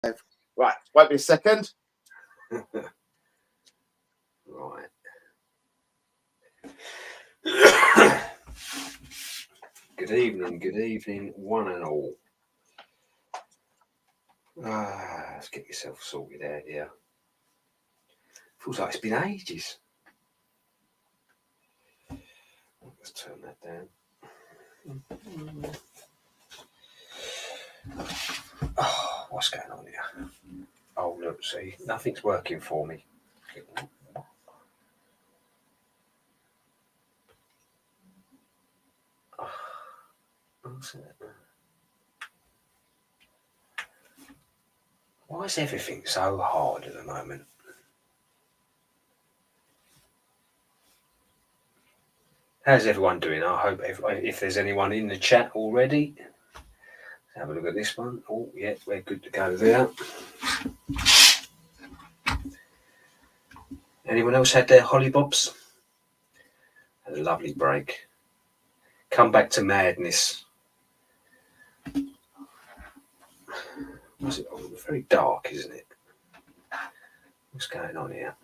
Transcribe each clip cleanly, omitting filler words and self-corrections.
Right, wait me a second. Right. Good evening, one and all. Let's get yourself sorted out here. Feels like it's been ages. Let's turn that down. Oh, what's going on here? Oh, look, see, nothing's working for me. Why is everything so hard at the moment? How's everyone doing? I hope if there's anyone in the chat already, let's have a look at this one. Oh, yeah, we're good to go there. Anyone else had their hollybobs? Had a lovely break. Come back to madness. What's it? Oh, very dark, isn't it? What's going on here?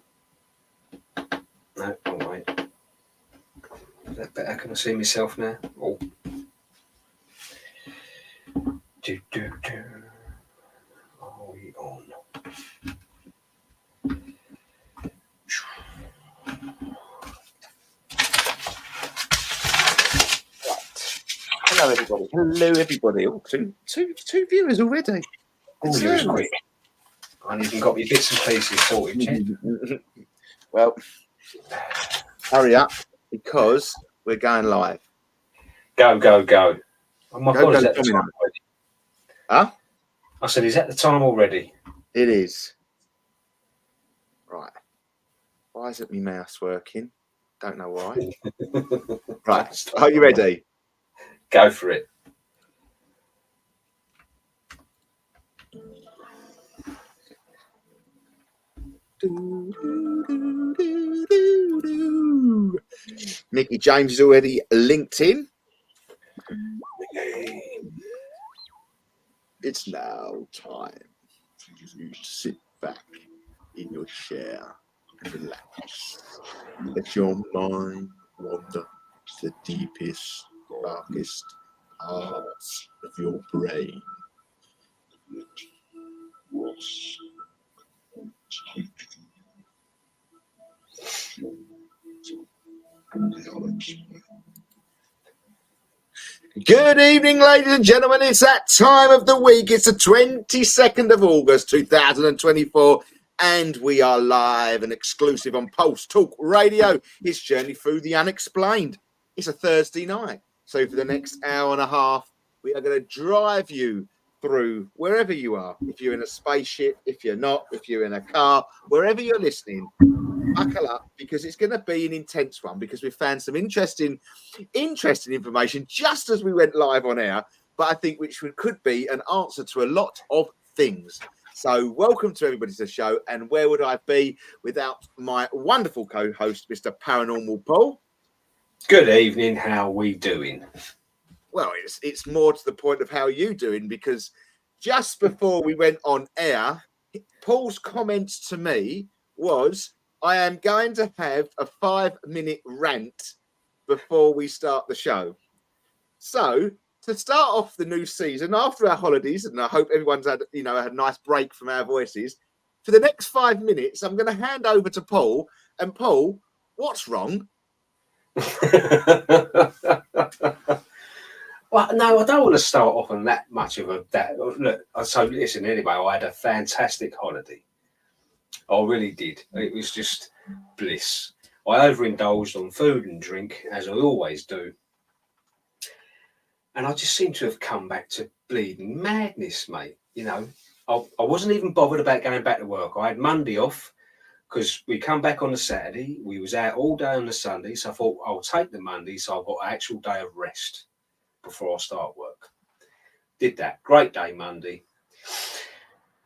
No, all right. Is that better? Can I see myself now? Oh. Are we on? Hello, everybody. Hello, everybody. Oh, two viewers already. Oh, you was quick. I haven't even got my bits and pieces sorted yet. Well, hurry up because we're going live. Go. Oh my God, is that the time already? Huh? I said, is that the time already? It is. Right. Why isn't my mouse working? Don't know why. Right. Are you ready? Go for it. Mickey James is already linked in. It's now time for you to sit back in your chair and relax. Let your mind wander to the deepest, darkest parts of your brain. Good evening, ladies and gentlemen. It's that time of the week. It's the 22nd of August, 2024, and we are live and exclusive on Pulse Talk Radio. It's Journey Through the Unexplained. It's a Thursday night, so for the next hour and a half, we are going to drive you through wherever you are. If you're in a spaceship, if you're not, if you're in a car, wherever you're listening, buckle up because it's going to be an intense one because we found some interesting information just as we went live on air, but I think which could be an answer to a lot of things. So welcome to everybody to the show, and where would I be without my wonderful co-host, Mr. Paranormal Paul? Good evening, how we doing? Well, it's more to the point of how you doing, because just before we went on air, Paul's comments to me was, I am going to have a 5-minute rant before we start the show. So to start off the new season after our holidays, and I hope everyone's had a nice break from our voices, for the next 5 minutes, I'm going to hand over to Paul. And Paul, what's wrong? Well, no, I don't want to start off on that much of that. Look, so listen, anyway, I had a fantastic holiday. I really did. It was just bliss. I overindulged on food and drink, as I always do. And I just seem to have come back to bleeding madness, mate. You know, I wasn't even bothered about going back to work. I had Monday off because we come back on the Saturday. We was out all day on the Sunday. So I thought I'll take the Monday so I've got an actual day of rest before I start work. Did that. Great day Monday.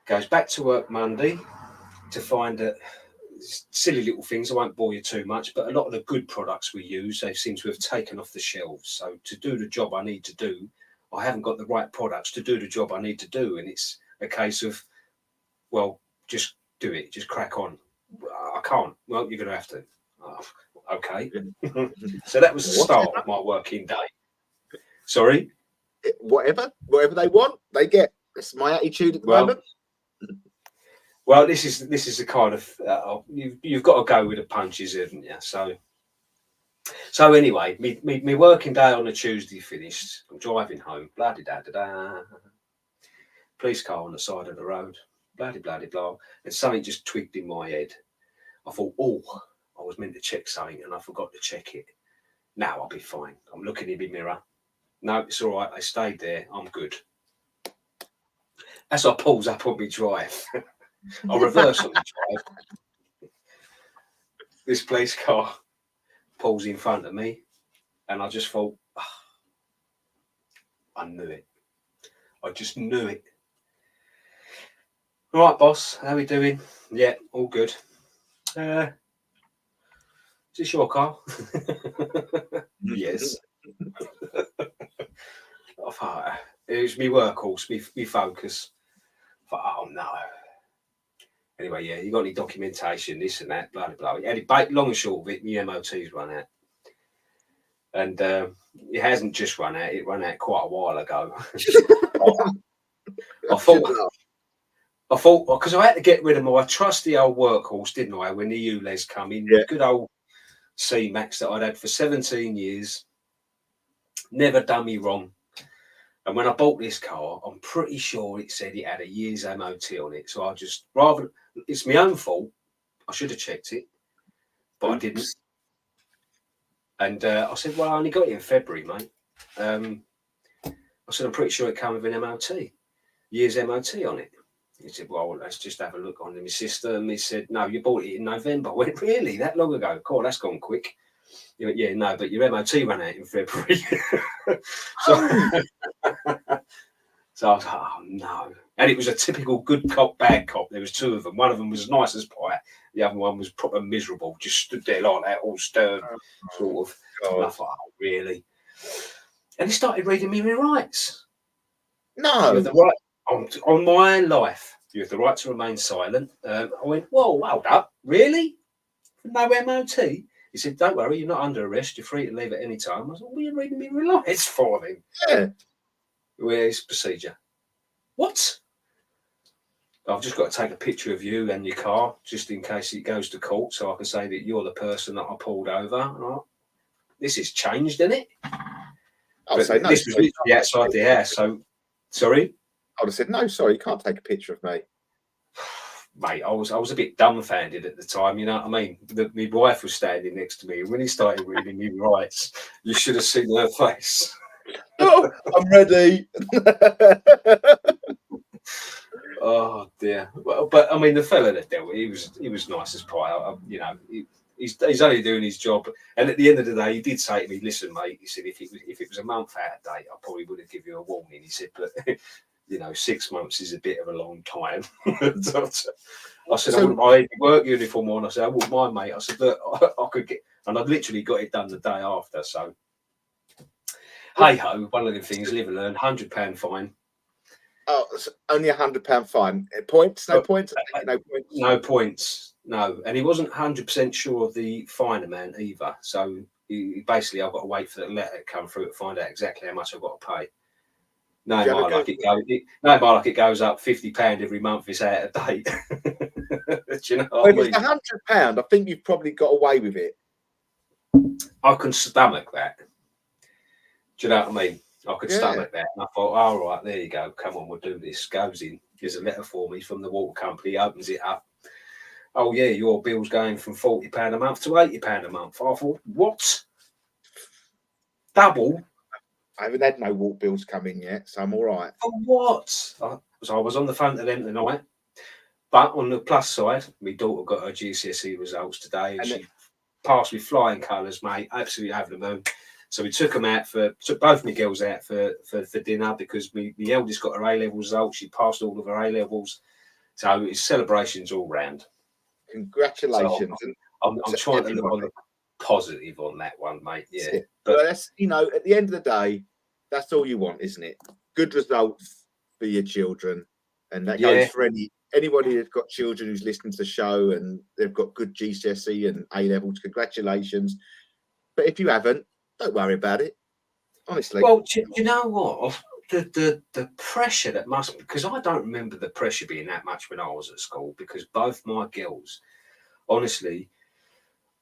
Goes back to work Monday to find that silly little things. I won't bore you too much, but a lot of the good products we use, they seem to have taken off the shelves. So to do the job I need to do, I haven't got the right products to do the job I need to do. And it's a case of well, just do it. Just crack on. I can't. Well, you're going to have to. Oh, okay. So that was the start of my working day. Sorry? Whatever they want, they get. That's my attitude at the moment. Well, this is the kind of you've got to go with the punches, haven't you? So anyway, me working day on a Tuesday finished. I'm driving home. Blah da da da. Police car on the side of the road. Blah blah blah. And something just twigged in my head. I thought, oh, I was meant to check something and I forgot to check it. Now I'll be fine. I'm looking in my mirror. No, it's all right. I stayed there. I'm good. As I pulls up on my drive, I reverse on the drive. This police car pulls in front of me, and I just thought, oh, I knew it. I just knew it. All right, boss, how we doing? Yeah, all good. Is this your car? Yes. I thought it was me workhorse, me focus. I thought, oh no. Anyway, yeah, you got any documentation, this and that, blah blah blah. Long and short of it, my MOT's run out, and it hasn't just run out; it ran out quite a while ago. I thought, because I had to get rid of my trusty old workhorse, didn't I? When the ULEZ come in, good old C-Max that I'd had for 17 years, never done me wrong. And when I bought this car, I'm pretty sure it said it had a year's MOT on it. So I just it's my own fault. I should have checked it, but I didn't. And I said, well, I only got it in February, mate. I said, I'm pretty sure it came with an MOT, year's MOT on it. He said, well, let's just have a look on my system. He said, no, you bought it in November. I went, really? That long ago? Cool, that's gone quick. He went, yeah, no, but your MOT ran out in February. So I was like, oh, no. And it was a typical good cop, bad cop. There was two of them. One of them was nice as pie. The other one was proper miserable. Just stood there like that, all stern, sort of. And I thought, oh, really? And he started reading me my rights. No. You have the right, on my life, you have the right to remain silent. I went, whoa, hold up. Really? No MOT? He said, don't worry, you're not under arrest. You're free to leave at any time. I said, what are you reading me my rights for then? Yeah. Where's procedure? What? I've just got to take a picture of you and your car just in case it goes to court so I can say that you're the person that I pulled over. This has changed, isn't it? I'll say no. This was literally outside the house. So, sorry? I would have said, no, sorry, you can't take a picture of me. Mate, I was a bit dumbfounded at the time, you know what I mean? My wife was standing next to me, and when he started reading me rights, you should have seen her face. Oh, I'm ready. Oh dear. Well, but I mean, the fella that dealt with he was nice as pie. You know, he's only doing his job. And at the end of the day, he did say to me, "Listen, mate," he said, "if it was a month out of date, I probably would have given you a warning." He said, "But you know, 6 months is a bit of a long time." I said, "I wouldn't mind work uniform on." I said, "I wouldn't mind, mate." I said, "Look, I could get," and I'd literally got it done the day after. So, hey ho, one of the things, live and learn. £100 fine. Oh, it's only £100 fine. Points? No points? No points. No points. No, and he wasn't 100% sure of the fine amount either. So basically, I've got to wait for the letter to come through to find out exactly how much I've got to pay. No, like it goes up £50 every month. It's out of date. Do you know what I mean? If it's £100, I think you've probably got away with it. I can stomach that. Do you know what I mean? I could stomach that. And I thought, all right, there you go. Come on, we'll do this. Goes in. There's a letter for me from the water company. Opens it up. Oh, yeah, your bill's going from £40 a month to £80 a month. I thought, what? Double? I haven't had no water bills come in yet, so I'm all right. For what? So I was on the phone to them tonight. But on the plus side, my daughter got her GCSE results today, and she passed with flying colours, mate. Absolutely over the moon. So we took both my girls out for dinner because my eldest got her A-level results. She passed all of her A-levels. So it's celebrations all round. Congratulations. So I'm trying to look on the positive on that one, mate. Yeah. But that's, you know, at the end of the day, that's all you want, isn't it? Good results for your children. And that goes for anybody that's got children who's listening to the show and they've got good GCSE and A levels, congratulations. But if you haven't, don't worry about it. Honestly. Well, do you know what? The pressure that must, because I don't remember the pressure being that much when I was at school, because both my girls, honestly,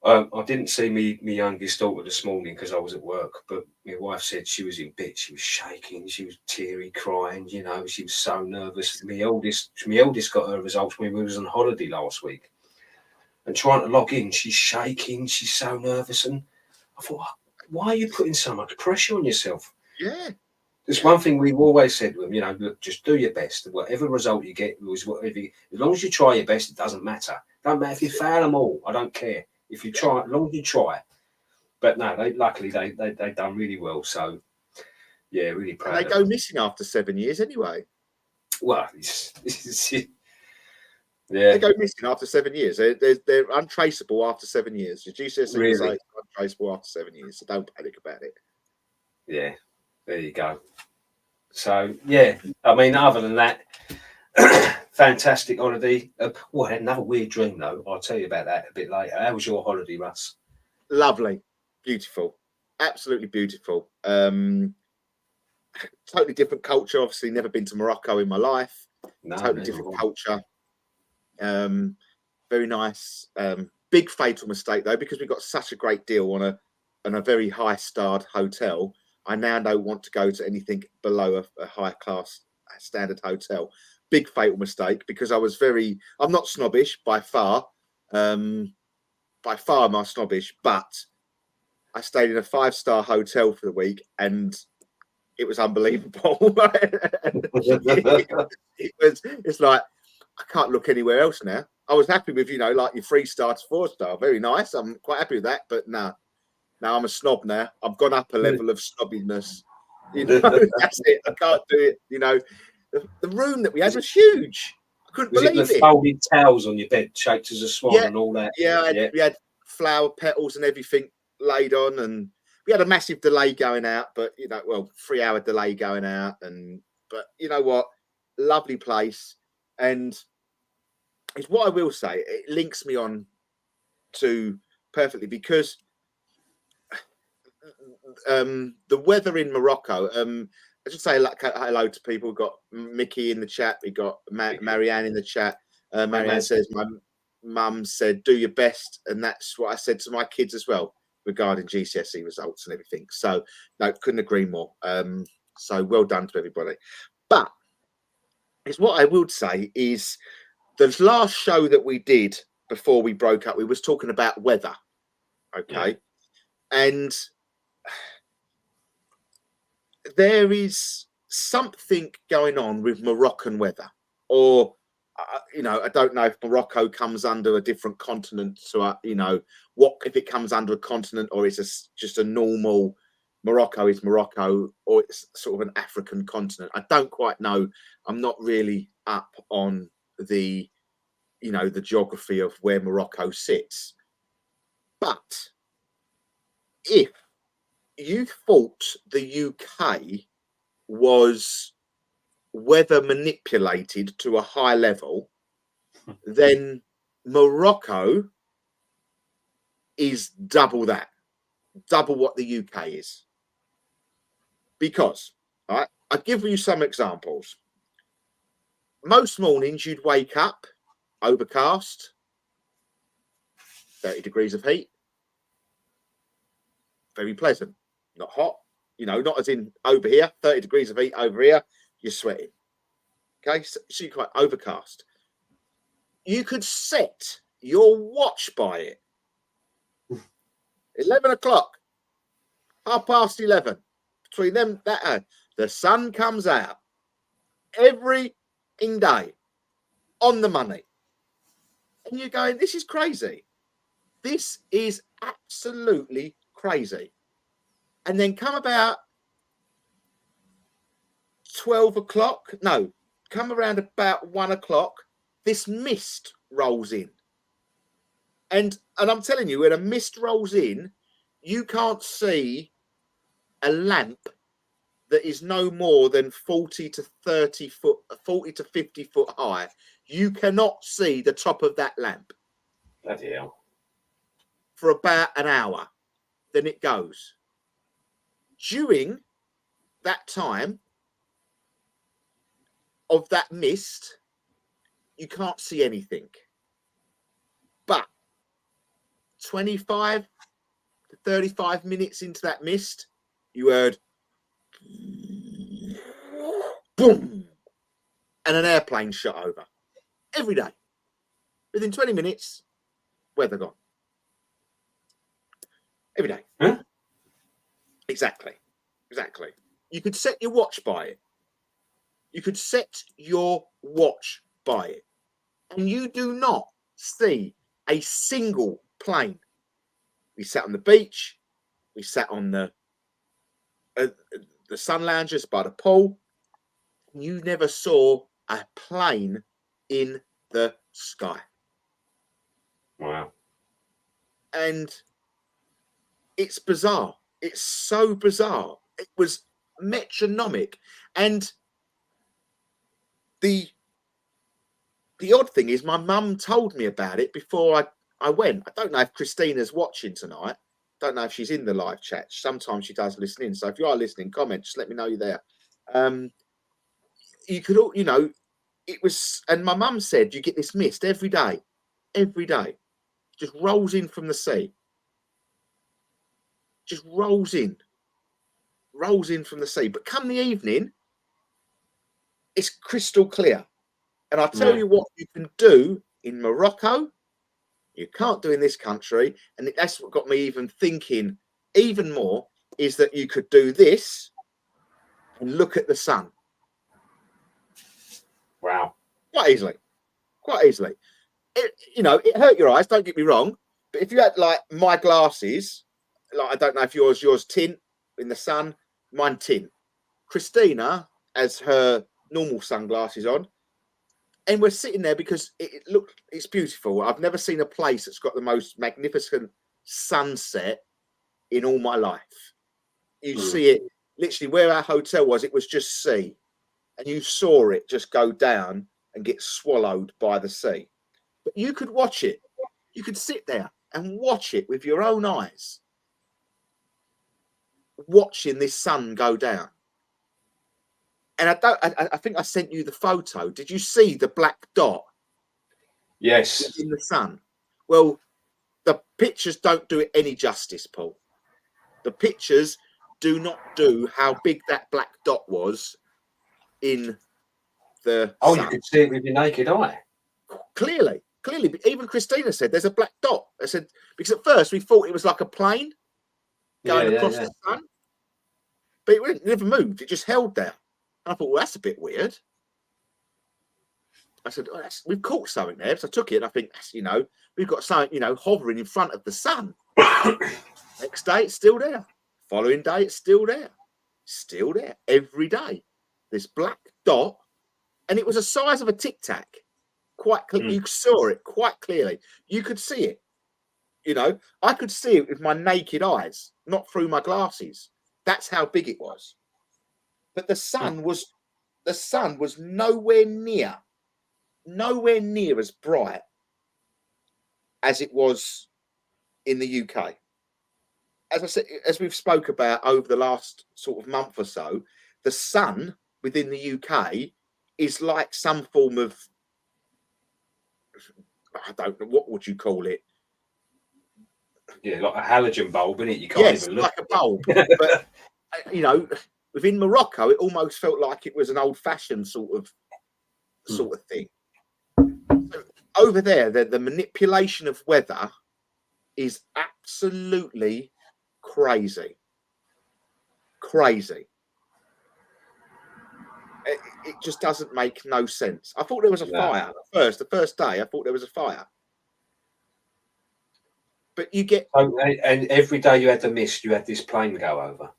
I didn't see me youngest daughter this morning because I was at work, but my wife said she was in bits, she was shaking, she was teary, crying, you know, she was so nervous. My eldest got her results when we was on holiday last week, and trying to log in, she's shaking, she's so nervous, and I thought, why are you putting so much pressure on yourself? Yeah. There's one thing we've always said to them, you know, look, just do your best. Whatever result you get, as long as you try your best, it doesn't matter. Don't matter if you fail them all. I don't care. If you try, as long as you try. But no, luckily they done really well. So yeah, really proud. And they go missing after 7 years anyway. Well, yeah, they go missing after 7 years. They're untraceable after 7 years. Your GCSE Really? results are untraceable after 7 years. So don't panic about it. Yeah, there you go. So yeah, I mean, other than that, fantastic holiday. Oh, I had another weird dream though. I'll tell you about that a bit later. How was your holiday, Russ? Lovely, beautiful, absolutely beautiful. Totally different culture. Obviously, never been to Morocco in my life. No, totally different culture. Very nice. Big fatal mistake though, because we got such a great deal on a very high-starred hotel. I now don't want to go to anything below a high-class standard hotel. Big fatal mistake, because I'm not snobbish by far. By far I'm not snobbish, but I stayed in a 5-star hotel for the week and it was unbelievable. It's like, I can't look anywhere else now. I was happy with, like your 3-star to 4-star. Very nice. I'm quite happy with that, but no. Now I'm a snob now. I've gone up a level of snobbiness. That's it. I can't do it. The room that we had was huge. I couldn't believe it. The folded towels on your bed, shaped as a swan, and all that. Yeah, we had flower petals and everything laid on, and we had a massive delay going out. But 3-hour delay going out, but you know what? Lovely place, and it's what I will say. It links me on to perfectly because. The weather in Morocco. I should say hello to people. We've got Mickey in the chat. We got Marianne in the chat. Marianne says, "My mum said do your best," and that's what I said to my kids as well regarding GCSE results and everything. So no, couldn't agree more. So well done to everybody. But it's what I would say is the last show that we did before we broke up. We was talking about weather, okay, and there is something going on with Moroccan weather, or I don't know if Morocco comes under a different continent. So what if it comes under a continent, or it's just a normal Morocco is Morocco, or it's sort of an African continent. I don't quite know. I'm not really up on the the geography of where Morocco sits. But if you thought the UK was weather manipulated to a high level, then Morocco is double that, double what the UK is. Because, all right, I'll give you some examples. Most mornings you'd wake up overcast, 30 degrees of heat, very pleasant. Not hot, not as in over here, 30 degrees of heat over here, you're sweating. Okay, so you're quite overcast. You could set your watch by it. 11 o'clock, 11:30. Between them, the sun comes out every day on the money. And you're going, this is crazy. This is absolutely crazy. And then come about 12 o'clock. No, come around about 1 o'clock. This mist rolls in. And I'm telling you, when a mist rolls in, you can't see a lamp that is no more than 40 to 50 foot high. You cannot see the top of that lamp Bloody hell. for about an hour. Then it goes. During that time of that mist, you can't see anything. But 25 to 35 minutes into that mist, you heard boom, and an airplane shot over. Every day. Within 20 minutes, weather gone. Every day. Huh? Exactly. You could set your watch by it. You could set your watch by it. And you do not see a single plane. We sat on the beach. We sat on the sun loungers by the pool. You never saw a plane in the sky. Wow. And it's bizarre. It's so bizarre. It was metronomic. And the odd thing is my mum told me about it before I went. I don't know if Christina's watching tonight. Don't know if she's in the live chat. Sometimes she does listen in. So if you are listening, comment, just let me know you're there. You could all, it was, and my mum said you get this mist every day, just rolls in from the sea, just rolls in from the sea. But come the evening, it's crystal clear. And I'll tell you what you can do in Morocco, you can't do in this country. And that's what got me even thinking even more, is that you could do this and look at the sun. Wow. Quite easily. It hurt your eyes, don't get me wrong. But if you had like my glasses, like I don't know if yours tint in the sun, mine tint. Christina has her normal sunglasses on. And we're sitting there because it's beautiful. I've never seen a place that's got the most magnificent sunset in all my life. You see it literally where our hotel was, it was just sea. And you saw it just go down and get swallowed by the sea. But you could watch it. You could sit there and watch it with your own eyes, watching this sun go down. And I think I sent you the photo. Did you see the black dot? Yes. In the sun. Well, the pictures don't do it any justice, Paul. The pictures do not do how big that black dot was in the sun. You could see it with your naked eye. Clearly. But even Christina said there's a black dot. I said, because at first we thought it was like a plane going across the sun. But it never moved. It just held there. And I thought, well, that's a bit weird. I said, we've caught something there. So I took it and I think, we've got something, hovering in front of the sun. Next day, it's still there. Following day, it's still there. Still there. Every day. This black dot. And it was the size of a Tic Tac. Quite clear. You saw it quite clearly. You could see it. I could see it with my naked eyes, not through my glasses. That's how big it was. But the sun was nowhere near as bright as it was in the UK. As I said, as we've spoke about over the last sort of month or so, the sun within the UK is like some form of, I don't know, what would you call it? Yeah, like a halogen bulb, isn't it? You can't even look. Like a bulb. But within Morocco, it almost felt like it was an old-fashioned sort of thing. So over there, the manipulation of weather is absolutely crazy. It just doesn't make no sense. I thought there was a fire the first day. I thought there was a fire. But you get... and every day you had the mist, you had this plane go over.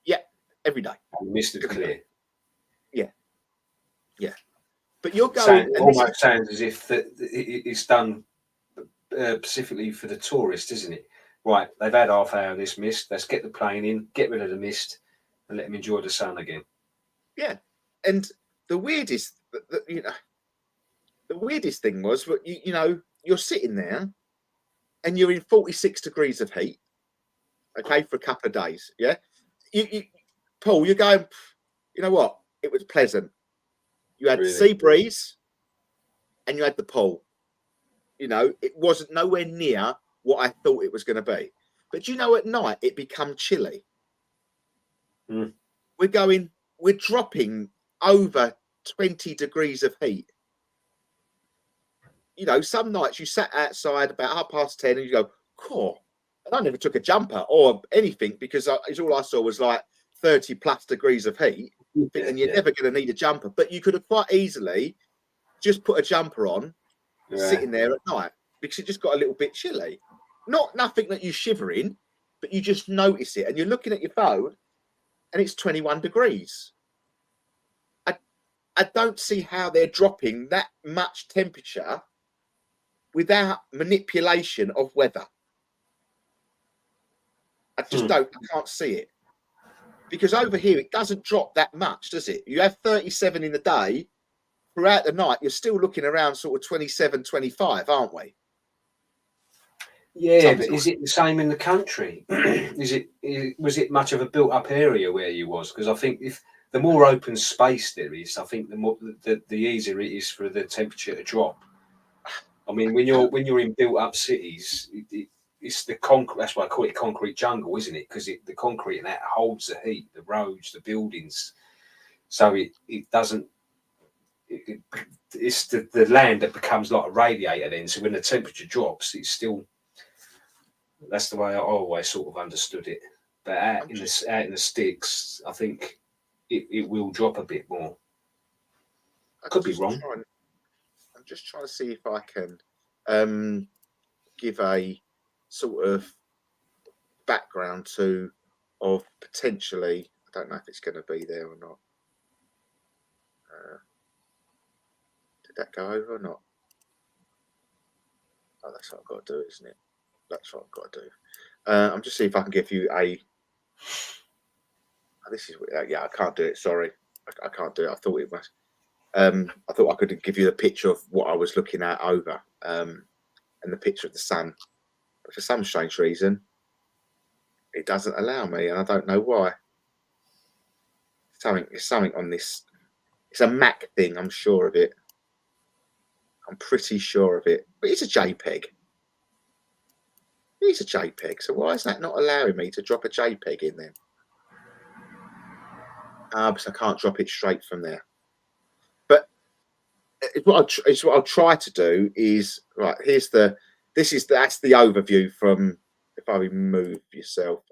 Yeah, every day. And the mist is clear. Yeah. But you're going... Almost sounds as if it's done specifically for the tourist, isn't it? Right, they've had half hour of this mist. Let's get the plane in, get rid of the mist, and let them enjoy the sun again. Yeah. And the weirdest, the weirdest thing was, but you know, you're sitting there and you're in 46 degrees of heat, okay, for a couple of days. Yeah. You Paul, you're going, you know what? It was pleasant. You had Really? sea breeze and you had the pool. You know, it wasn't nowhere near what I thought it was going to be. But you know, at night it become chilly. Mm. We're dropping over 20 degrees of heat. You know, some nights you sat outside about 10:30 and you go, cool. And I never took a jumper or anything because it's all I saw was like 30 plus degrees of heat, thinking you're never going to need a jumper. But you could have quite easily just put a jumper on, sitting there at night, because it just got a little bit chilly. Nothing that you shiver in, but you just notice it. And you're looking at your phone and it's 21 degrees. I don't see how they're dropping that much temperature without manipulation of weather. I can't see it. Because over here, it doesn't drop that much, does it? You have 37 in the day. Throughout the night, you're still looking around sort of 27, 25, aren't we? Yeah, Sometimes. but is it the same in the country? Was it much of a built-up area where you was? Because I think if the more open space there is, I think the easier it is for the temperature to drop. I mean, when you're in built-up cities, it's the concrete. That's why I call it concrete jungle, isn't it? Because the concrete and that holds the heat, the roads, the buildings. So it doesn't. It's the land that becomes like a radiator then. So when the temperature drops, it's still. That's the way I always sort of understood it. But out in the sticks, I think it will drop a bit more. I could be wrong. I'm just trying to see if I can give a sort of background of potentially. I don't know if it's going to be there or not. Did that go over or not? Oh, that's what I've got to do, isn't it? That's what I've got to do. I'm just seeing if I can give you a. This is yeah, I can't do it. Sorry, I can't do it. I thought it was. I thought I could give you the picture of what I was looking at over, and the picture of the sun. But for some strange reason, it doesn't allow me, and I don't know why. It's something on this. It's a Mac thing. I'm sure of it. I'm pretty sure of it. But it's a JPEG. It's a JPEG. So why is that not allowing me to drop a JPEG in there? Because I can't drop it straight from there. But what I'll try to do is right. That's the overview from. If I remove yourself.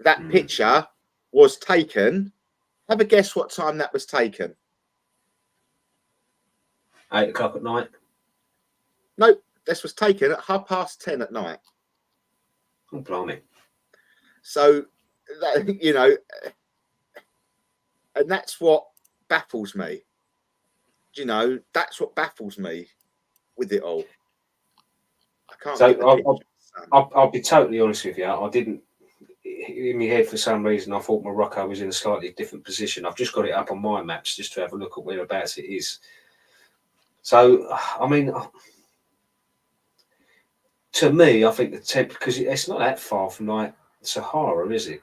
That picture was taken. Have a guess what time that was taken. 8 o'clock at night. No, this was taken at 10:30 at night. Oh, blimey. So, you know, and that's what baffles me. You know, that's what baffles me with it all. I can't. So I'll be totally honest with you. I didn't. In my head, for some reason, I thought Morocco was in a slightly different position. I've just got it up on my maps just to have a look at whereabouts it is. So, I mean, to me, I think the because it's not that far from like Sahara, is it?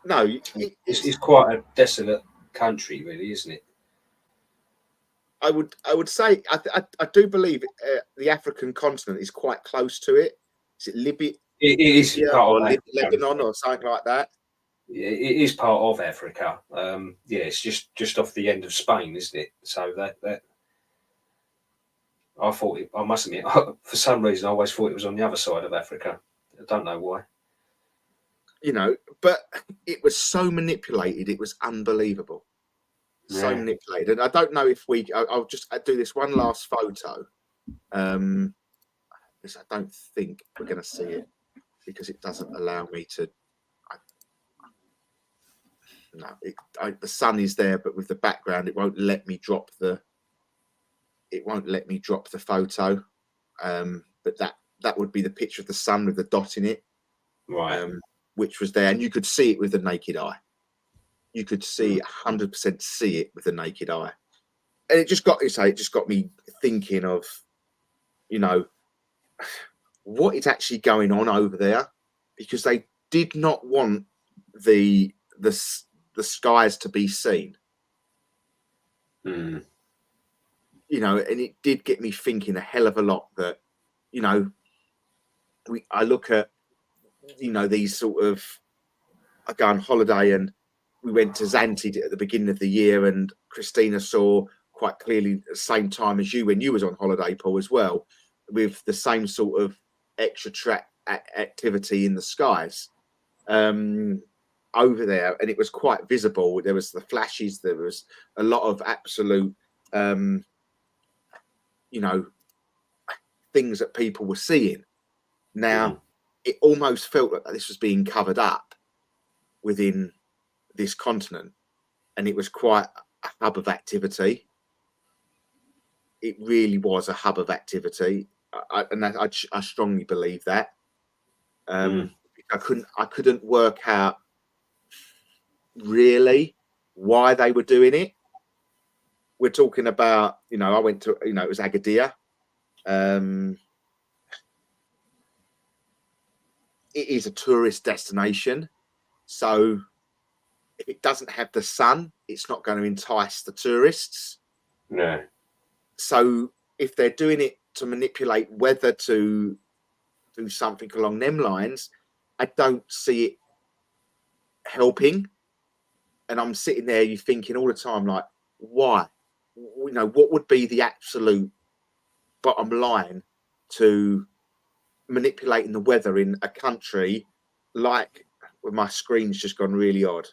No, it's quite a desolate country, really, isn't it? I would say I do believe the African continent is quite close to it. Is it Libya? It is part of Lebanon or something like that. Yeah, it is part of Africa. Yeah, it's just off the end of Spain, isn't it? So that I thought I must admit, for some reason, I always thought it was on the other side of Africa. I don't know why. You know, but it was so manipulated. It was unbelievable. Yeah. So manipulated. I don't know if I'll just do this one last photo. Because I don't think we're going to see it because it doesn't allow me to. The sun is there, but with the background, it won't let me drop the. It won't let me drop the photo. But that would be the picture of the sun with the dot in it, Right. which was there, and you could see it with the naked eye. You could see 100% see it with the naked eye, and it just got me thinking of, you know, what is actually going on over there, because they did not want the skies to be seen. Mm. You know, and it did get me thinking a hell of a lot that, you know, I look at, you know, these sort of, I go on holiday and we went to Zante at the beginning of the year, and Christina saw quite clearly at the same time as you when you was on holiday, Paul, as well, with the same sort of extra track activity in the skies over there, and it was quite visible. There was the flashes, there was a lot of absolute you know, things that people were seeing. Now, it almost felt like this was being covered up within this continent, and it was quite a hub of activity. It really was a hub of activity, I strongly believe that. I couldn't work out really why they were doing it. We're talking about, you know, I went to, you know, it was Agadir. It is a tourist destination, so if it doesn't have the sun, it's not going to entice the tourists. No. So if they're doing it to manipulate weather to do something along them lines, I don't see it helping. And I'm sitting there, you thinking all the time, like, why? You know, what would be the absolute bottom line to manipulating the weather in a country like, well, my screen's just gone really odd.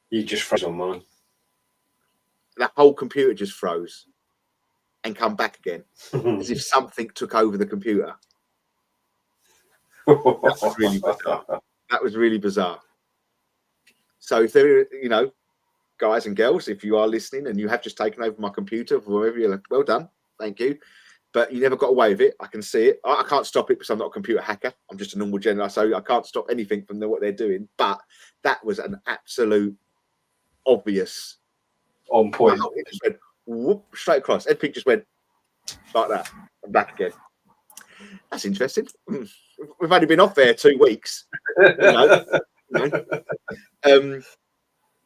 You just froze on mine. The whole computer just froze and come back again, as if something took over the computer. That was really bizarre. That was really bizarre. So if there, you know, guys and girls, if you are listening and you have just taken over my computer for whatever, you're like, well done, thank you. But you never got away with it. I can see it. I can't stop it because I'm not a computer hacker. I'm just a normal general, so I can't stop anything from what they're doing. But that was an absolute obvious on point. It just went whoop, straight across. Everything just went like that and back again. That's interesting. We've only been off there 2 weeks.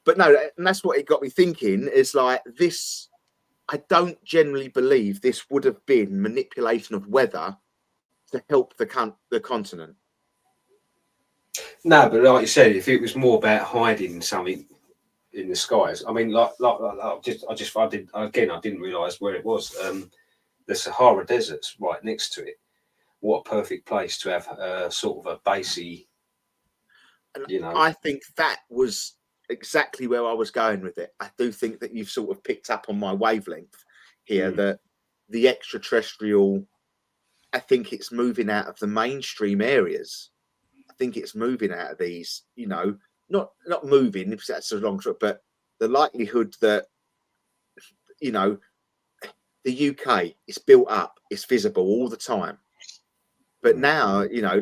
But no, and that's what it got me thinking, is like this. I don't generally believe this would have been manipulation of weather to help the continent. No, but like you said, if it was more about hiding something in the skies, I mean, I didn't realise where it was. The Sahara Desert's right next to it. What a perfect place to have sort of a basey. You know, I think that was exactly where I was going with it. I do think that you've sort of picked up on my wavelength here, that the extraterrestrial, I think it's moving out of the mainstream areas. I think it's moving out of these, you know, not moving, because that's a long trip, but the likelihood that, you know, the UK is built up, it's visible all the time. But now, you know,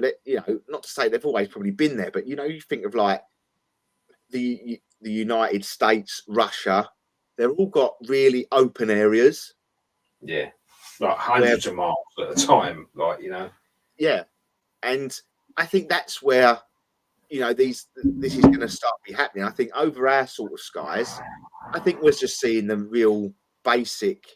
not to say they've always probably been there, but, you know, you think of like the United States, Russia, they've all got really open areas. Yeah, like hundreds of miles at a time, like, you know. Yeah, and I think that's where, you know, this is going to start to be happening. I think over our sort of skies, I think we're just seeing the real basic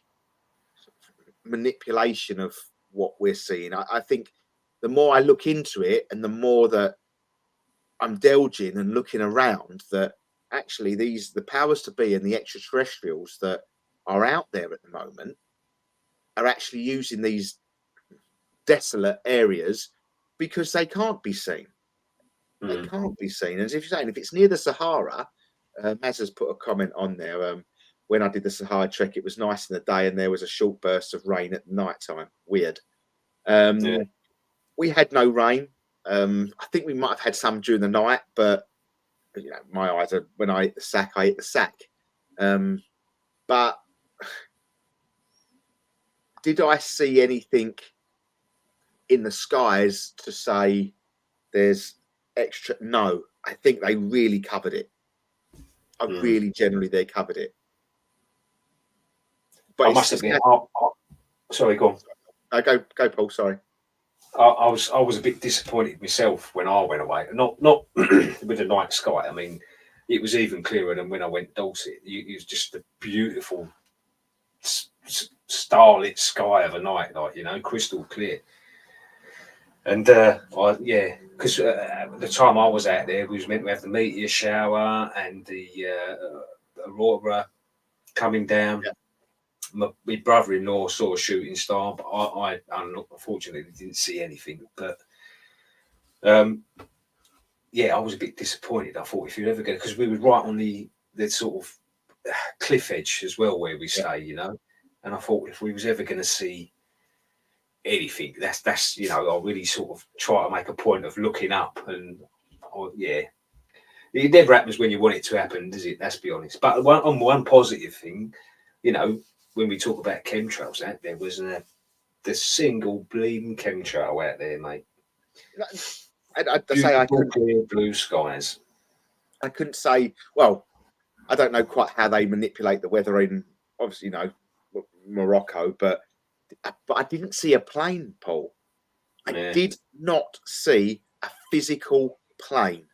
manipulation of what we're seeing. I think the more I look into it and the more that I'm delving and looking around, that actually the powers to be and the extraterrestrials that are out there at the moment are actually using these desolate areas because they can't be seen. They can't be seen. And as if you're saying, if it's near the Sahara, Maz has put a comment on there. When I did the Sahara trek, it was nice in the day and there was a short burst of rain at night time. Weird. We had no rain. I think we might have had some during the night, but you know, my eyes are, when I ate the sack, I ate the sack. But did I see anything in the skies to say there's extra. No, I think they really covered it. Really generally they covered it. But I must admit, sorry, go on. Go, Paul. Sorry. I was a bit disappointed myself when I went away. Not with the night sky. I mean, it was even clearer than when I went Dorset. It was just a beautiful starlit sky of a night, like, you know, crystal clear. And because the time I was out there, we was meant to have the meteor shower and the aurora coming down. Yeah. My brother-in-law saw a shooting star, but I unfortunately didn't see anything. But I was a bit disappointed. I thought if you're ever going, because we were right on the sort of cliff edge as well where we stay, you know. And I thought if we was ever going to see anything, that's you know, I really sort of try to make a point of looking up. And it never happens when you want it to happen, does it? Let's be honest. But one positive thing, you know, when we talk about chemtrails out there, wasn't the single bleeding chemtrail out there, mate. I'd say I couldn't, clear blue skies. I couldn't say. Well, I don't know quite how they manipulate the weather in, obviously, you know, Morocco, but I didn't see a plane, Paul. I did not see a physical plane.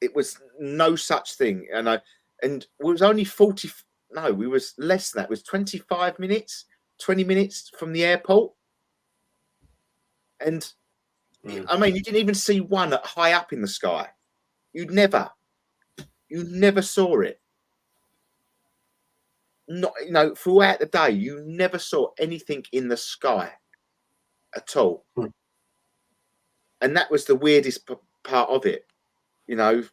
It was no such thing, and it was only 40. No, we was less than that. It was 25 minutes, 20 minutes from the airport. And I mean, you didn't even see one high up in the sky. You never saw it. Not, you know, throughout the day, you never saw anything in the sky at all. And that was the weirdest part of it. You know,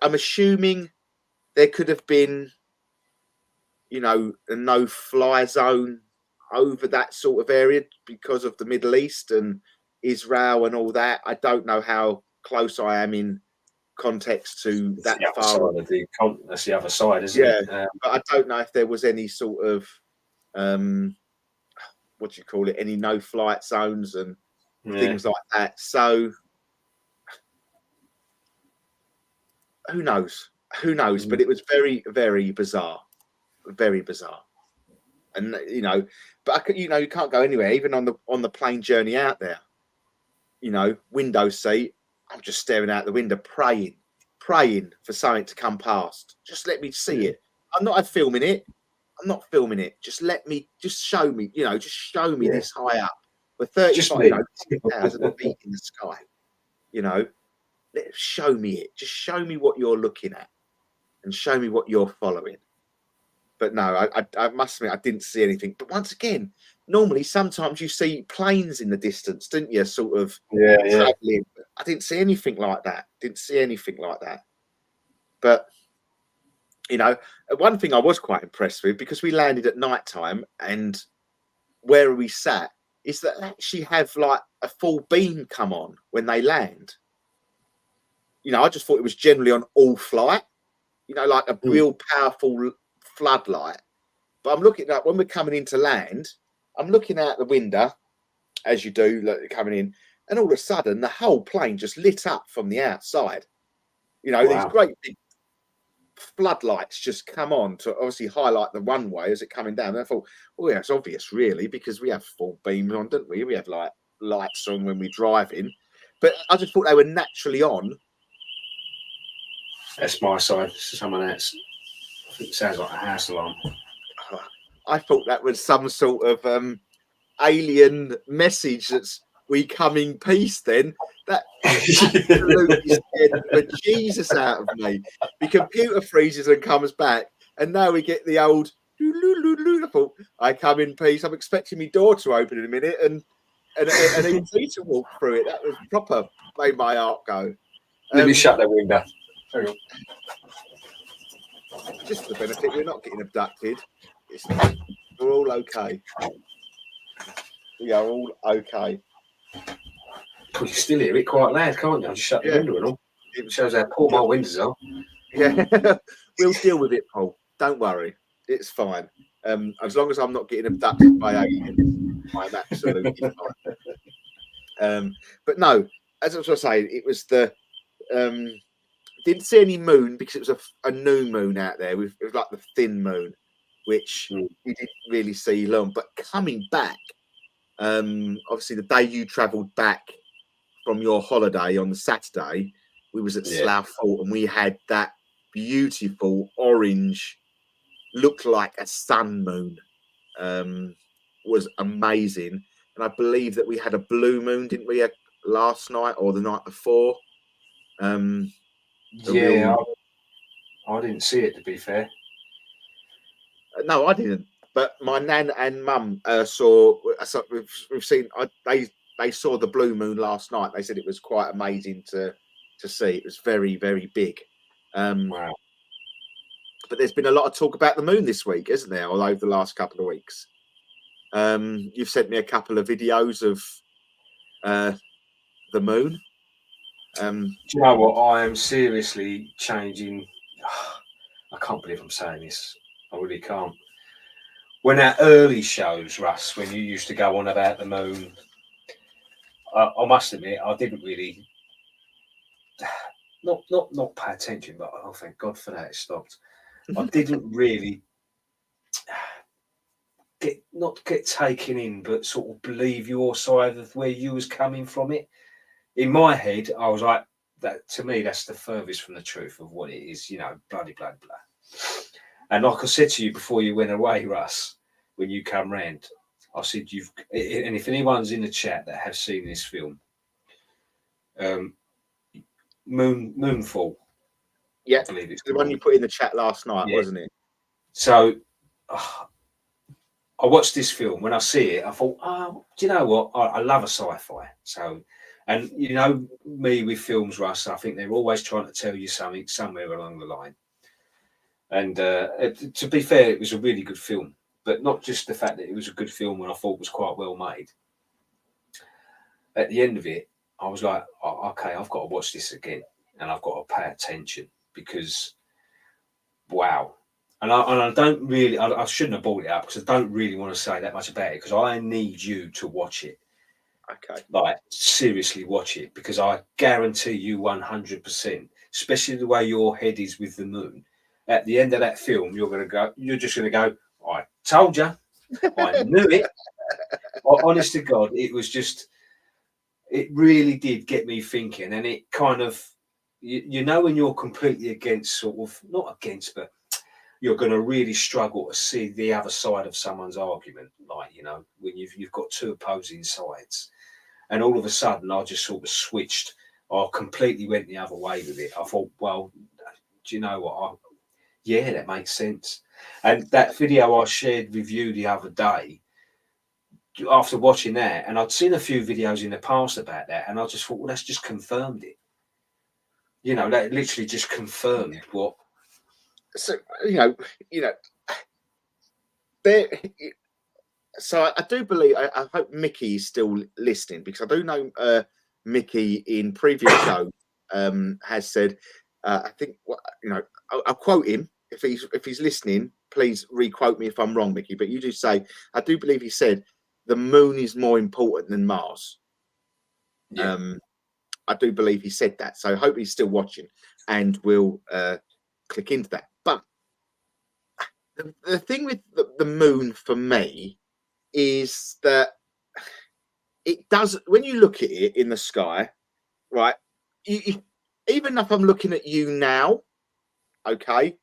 I'm assuming there could have been, you know, a no-fly zone over that sort of area because of the Middle East and Israel and all that. I don't know how close I am in context to that far. That's the other side, isn't it? But I don't know if there was any sort of, what do you call it, any no-flight zones and things like that. So who knows? But it was very, very bizarre. Very bizarre. And you know, but you can't go anywhere, even on the plane journey out there. You know, window seat, I'm just staring out the window, praying for something to come past. Just let me see it. I'm not filming it. Just show me, you know, just show me this high up. We're 35,000 feet in the sky. You know, show me it. Just show me what you're looking at and show me what you're following. But no, I must admit, I didn't see anything. But once again, normally, sometimes you see planes in the distance, didn't you? Sort of traveling. I didn't see anything like that. But, you know, one thing I was quite impressed with, because we landed at night time and where we sat, is that they actually have like a full beam come on when they land. You know, I just thought it was generally on all flight, you know, like a real powerful floodlight. But I'm looking at, when we're coming into land, I'm looking out the window, as you do, like, coming in, and all of a sudden the whole plane just lit up from the outside. You know, these great big floodlights just come on to obviously highlight the runway as it coming down. And I thought, oh yeah, it's obvious really, because we have full beams on, don't we? We have like lights on when we drive in. But I just thought they were naturally on. That's my side. Someone else. I think it sounds like a house alarm. I thought that was some sort of alien message that's we come in peace. Then that absolutely scared the Jesus out of me. The computer freezes and comes back, and now we get the old. I thought, I come in peace. I'm expecting my door to open in a minute, and ET to walk through it. That was proper. Made my heart go. Let me shut the window. Hang on. Just for the benefit, we're not getting abducted. We're all okay. We are all okay. Well, you can still hear it quite loud, can't you? Just shut the window and all. It shows how poor my windows are. Yeah, we'll deal with it, Paul. Don't worry. It's fine. As long as I'm not getting abducted by aliens. I'm absolutely fine. But no, as I was saying, it was the didn't see any moon because it was a new moon out there. It was like the thin moon, which you didn't really see long. But coming back, obviously the day you travelled back from your holiday on the Saturday, we was at Slough Fort and we had that beautiful orange, looked like a sun moon. Was amazing. And I believe that we had a blue moon, didn't we, last night or the night before? I didn't see it, to be fair. No, I didn't. But my nan and mum saw. We've seen. They saw the blue moon last night. They said it was quite amazing to see. It was very, very big. Wow. But there's been a lot of talk about the moon this week, isn't there? Or over the last couple of weeks. You've sent me a couple of videos of the moon. Do you know what? I am seriously changing. I can't believe I'm saying this. I really can't. When our early shows, Russ, when you used to go on about the moon, I must admit I didn't really not pay attention, but oh, thank God for that, it stopped. I didn't really get taken in, but sort of believe your side of where you was coming from it. In my head, I was like, that to me, that's the furthest from the truth of what it is, you know, bloody blah blah. And like I said to you before you went away, Russ, when you come round, I said and if anyone's in the chat that have seen this film, Moonfall. Yeah, I believe it's the one you put in the chat last night, wasn't it? So I watched this film. When I see it, I thought, oh, do you know what? I love a sci-fi. So, and you know me with films, Russ, I think they're always trying to tell you something somewhere along the line. And to be fair, it was a really good film, but not just the fact that it was a good film and I thought it was quite well made. At the end of it, I was like, oh, okay, I've got to watch this again and I've got to pay attention because, wow. And I don't really, I shouldn't have brought it up because I don't really want to say that much about it because I need you to watch it. Okay. Like, seriously watch it because I guarantee you 100%, especially the way your head is with the moon. At the end of that film, you're just going to go, I told you, I knew it. Honest to God, it was just, it really did get me thinking. And it kind of, you know, when you're completely against, sort of, not against, but you're going to really struggle to see the other side of someone's argument. Like, you know, when you've got two opposing sides. And all of a sudden, I just sort of switched. I completely went the other way with it. I thought, well, do you know what? Yeah, that makes sense. And that video I shared with you the other day, after watching that, and I'd seen a few videos in the past about that, and I just thought, well, that's just confirmed it. You know, that literally just confirmed what. So you know, there. So I do believe. I hope Mickey is still listening because I do know Mickey in previous shows has said. I think I'll quote him if he's listening. Please re-quote me if I'm wrong, Mickey. But you do say I do believe he said the moon is more important than Mars. Yeah. I do believe he said that. So I hope he's still watching and we'll click into that. But the thing with the moon for me is that it does, when you look at it in the sky, right? Even if I'm looking at you now, okay,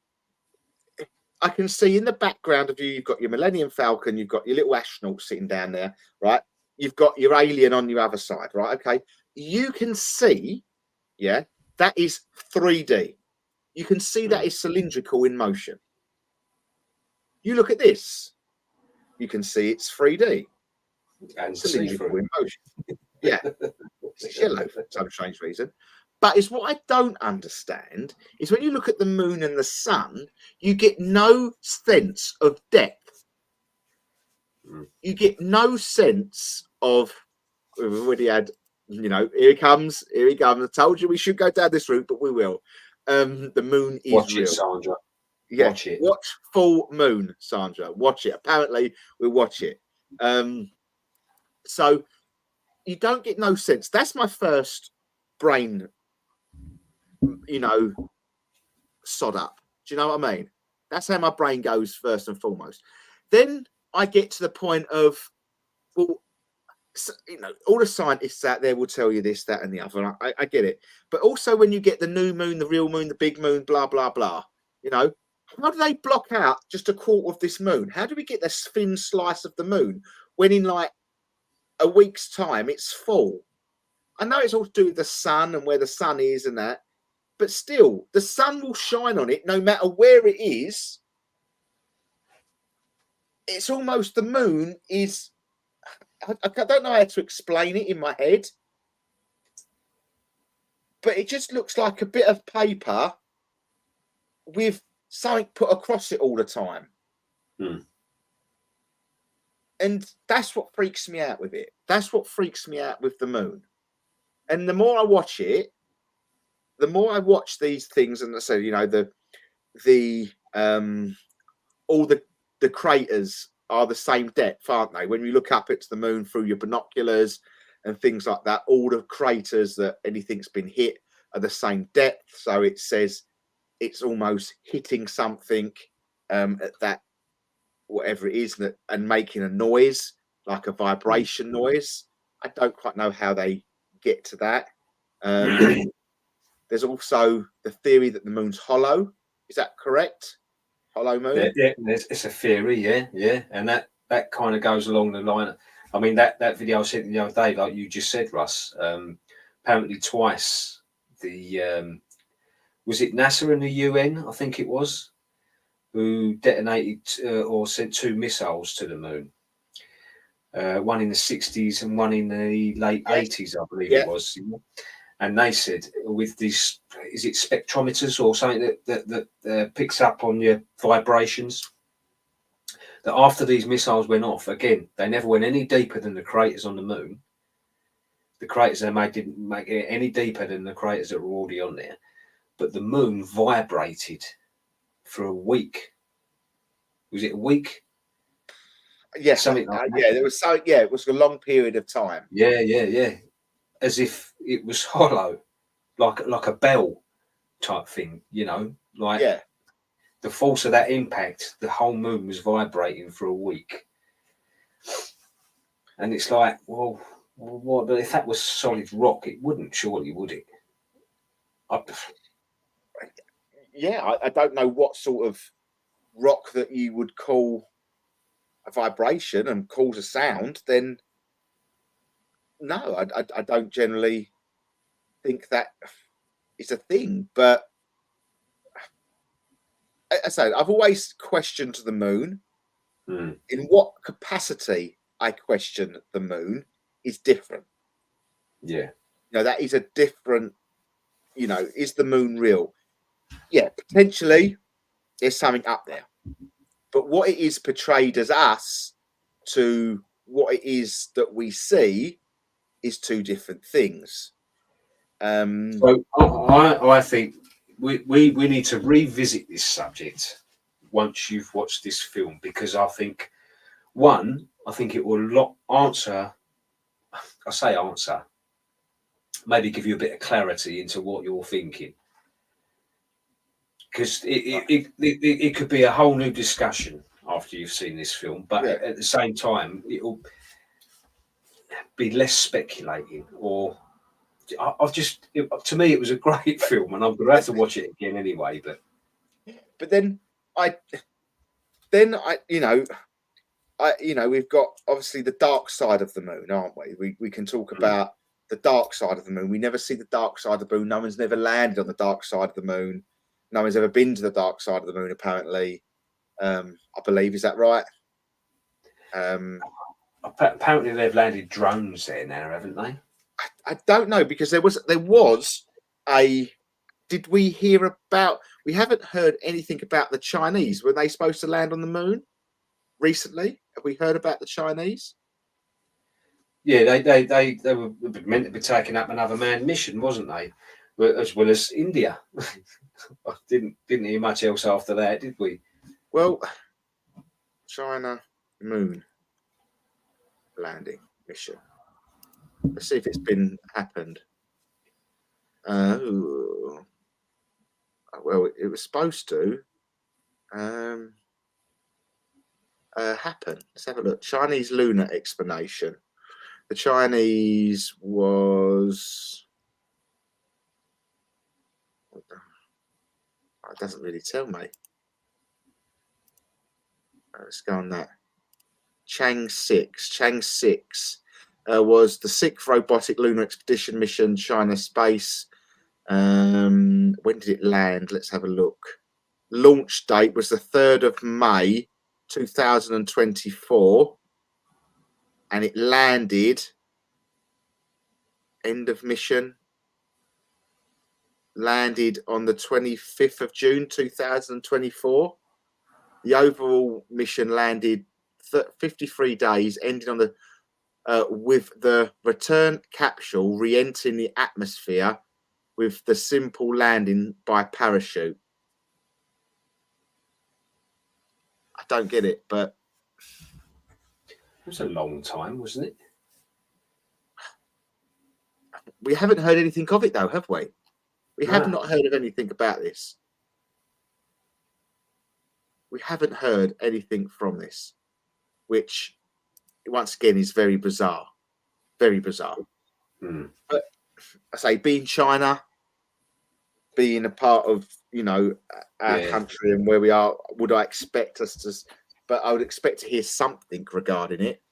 I can see in the background of you, you've got your Millennium Falcon, you've got your little astronaut sitting down there, right? You've got your alien on your other side, right? Okay, you can see, yeah, that is 3D. You can see that is cylindrical in motion. You look at this, you can see it's 3D And cylindrical in motion. Yeah, it's yellow for some strange reason. But it's what I don't understand is when you look at the moon and the sun, you get no sense of depth. You get no sense of, we've already had, you know, here he comes. I told you we should go down this route, but we will. The moon is Watch real. it, Sandra. Yeah, Watch it. Watch full moon, Sandra. Watch it. Apparently, we watch it. So you don't get no sense. That's my first brain, sod up. Do you know what I mean? That's how my brain goes first and foremost. Then I get to the point of, well, all the scientists out there will tell you this, that, and the other. And I get it. But also when you get the new moon, the real moon, the big moon, blah, blah, blah, how do they block out just a quarter of this moon? How do we get this thin slice of the moon when in like a week's time it's full? I know it's all to do with the sun and where the sun is and that, but still, the sun will shine on it no matter where it is. It's almost the moon is, I don't know how to explain it in my head, but it just looks like a bit of paper with something put across it all the time. And that's what freaks me out with it. That's what freaks me out with the moon. And the more I watch it, the more I watch these things, and so all the craters are the same depth, aren't they? When you look up into the moon through your binoculars and things like that, all the craters that anything's been hit are the same depth. So it says it's almost hitting something at that, whatever it is, and making a noise, like a vibration noise. I don't quite know how they get to that. There's also the theory that the moon's hollow. Is that correct? Hollow moon? Yeah, it's a theory, yeah. And that kind of goes along the line. I mean, that video I sent the other day, like you just said, Russ, apparently twice was it NASA and the UN, I think it was, who detonated or sent 2 missiles to the moon. One in the 60s and one in the late 80s, I believe it was. And they said with these, is it spectrometers or something that picks up on your vibrations, that after these missiles went off, again, they never went any deeper than the craters on the moon. The craters they made didn't make it any deeper than the craters that were already on there. But the moon vibrated for a week. Was it a week? Yeah, something like that. There was it was a long period of time. Yeah. As if it was hollow, like a bell type thing, the force of that impact, the whole moon was vibrating for a week. And it's like, well, what? But if that was solid rock, it wouldn't, surely, would it? I don't know what sort of rock that you would call a vibration and cause a sound. Then no, I don't generally think that is a thing. But I said, I've always questioned the moon. In what capacity I question the moon is different. Yeah. That is a different, is the moon real? Yeah, potentially there's something up there. But what it is portrayed as us to what it is that we see is 2 different things. So I think we need to revisit this subject once you've watched this film, because I think it will answer, maybe give you a bit of clarity into what you're thinking. Because it could be a whole new discussion after you've seen this film, but at the same time, it'll be less speculating. Or to me, it was a great film, and I'm going to have to watch it again anyway. But then we've got obviously the dark side of the moon, aren't we? We can talk about the dark side of the moon. We never see the dark side of the moon. No one's never landed on the dark side of the moon. No one's ever been to the dark side of the moon, apparently. I believe, is that right? Apparently they've landed drones there now, haven't they? I don't know, because there was a. Did we hear about? We haven't heard anything about the Chinese. Were they supposed to land on the moon recently? Have we heard about the Chinese? Yeah, they were meant to be taking up another manned mission, wasn't they? As well as India. I didn't hear much else after that, did we? Well, China moon landing. mission. Let's see if it's been happened. Well, it was supposed to happen. Let's have a look. Chinese lunar explanation. The Chinese was. It doesn't really tell me. Let's go on that. Chang'e 6 was the 6th robotic lunar expedition mission, China space. When did it land? Let's have a look. Launch date was the 3rd of May 2024, and it landed. End of mission. Landed on the 25th of June 2024. The overall mission landed 53 days, ending on the with the return capsule re-entering the atmosphere with the simple landing by parachute. I don't get it, but it was a long time, wasn't it? We haven't heard anything of it, though, have we? We have not heard of anything about this. We haven't heard anything from this, which, once again, is very bizarre. Very bizarre. But I say, being China, being a part of, our country and where we are, would I expect us to? But I would expect to hear something regarding it.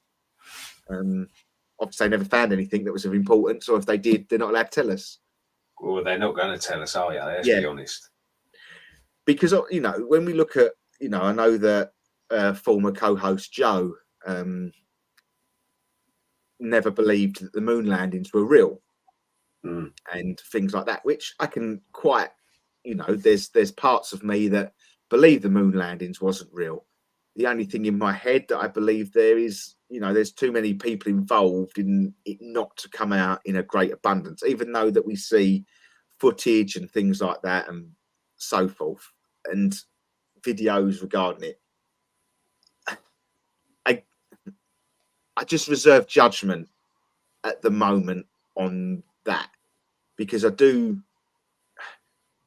Obviously, they never found anything that was of importance, or if they did, they're not allowed to tell us. Well, they're not going to tell us, are you? Let's be honest. Because, when we look at, I know that former co-host Joe never believed that the moon landings were real and things like that, which I can quite, there's parts of me that believe the moon landings wasn't real. The only thing in my head that I believe there is, there's too many people involved in it not to come out in a great abundance, even though that we see footage and things like that and so forth and videos regarding it. I just reserve judgment at the moment on that, because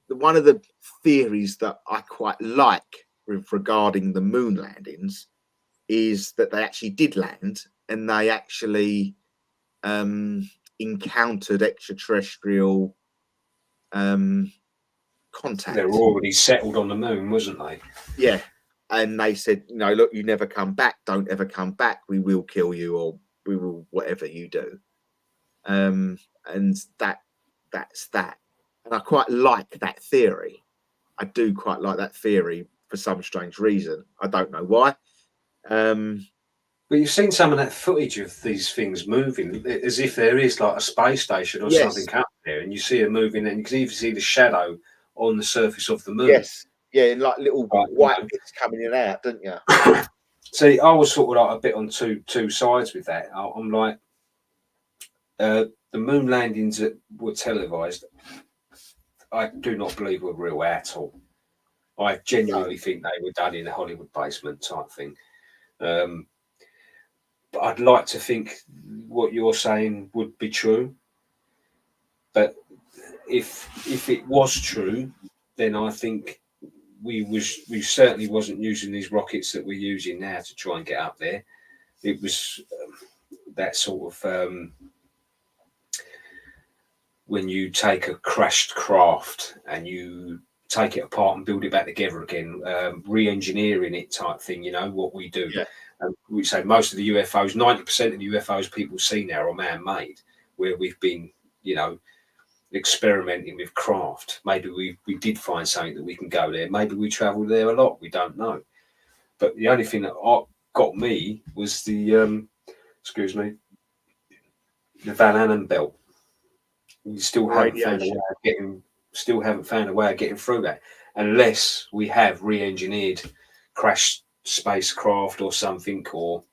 one of the theories that I quite like regarding the moon landings is that they actually did land and they actually encountered extraterrestrial contact. They were already settled on the moon, wasn't they? Yeah. And they said, look, you never come back. Don't ever come back. We will kill you, or we will whatever you do. And that's that. And I quite like that theory. I do quite like that theory for some strange reason. I don't know why. But you've seen some of that footage of these things moving, as if there is like a space station or something up there, and you see it moving, and you can even see the shadow on the surface of the moon. Yes. Yeah, and like little white bits coming in and out, don't you? See, I was sort of like a bit on two sides with that. I'm like, the moon landings that were televised, I do not believe were real at all. I genuinely think they were done in a Hollywood basement type thing. But I'd like to think what you're saying would be true. But if it was true, then I think we certainly wasn't using these rockets that we're using now to try and get up there. It was that sort of when you take a crashed craft and you take it apart and build it back together again, re-engineering it type thing, what we do. Yeah. We say most of the UFOs, 90% of the UFOs people see now are man-made, where we've been, experimenting with craft. Maybe we did find something that we can go there. Maybe we travelled there a lot. We don't know. But the only thing that got me was the the Van Allen belt. We still haven't found a way of getting through that, unless we have re-engineered crashed spacecraft or something, or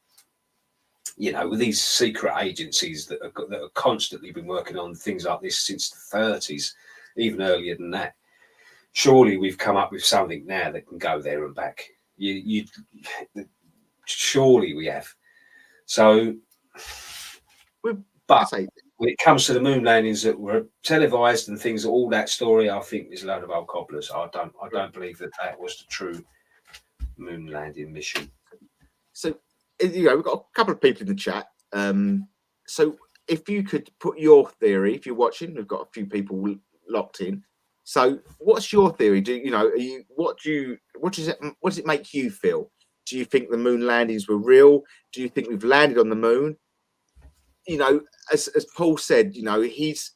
with these secret agencies that have constantly been working on things like this since the 30s, even earlier than that. Surely we've come up with something now that can go there and back. Surely we have. So I But say, when it comes to the moon landings that were televised and things, all that story, I think is a load of old cobblers. I don't believe that was the true moon landing mission. so we've got a couple of people in the chat. So if you could put your theory, if you're watching, we've got a few people locked in. So what's your theory? What does it make you feel? Do you think the moon landings were real? Do you think we've landed on the moon? As Paul said, it's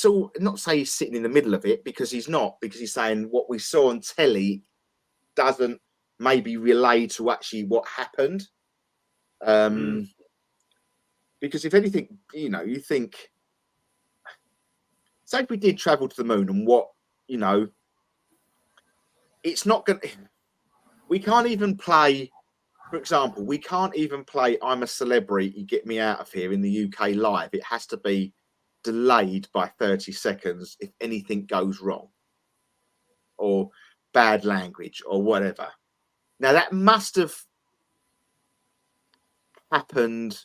all not say he's sitting in the middle of it, because he's not, because he's saying what we saw on telly doesn't maybe relay to actually what happened. Because if anything, you think, say if we did travel to the moon, and it's not going to, we can't even play, for example, we can't even play I'm a Celebrity, Get Me Out of Here in the UK live. It has to be delayed by 30 seconds if anything goes wrong, or bad language or whatever. Now that must have happened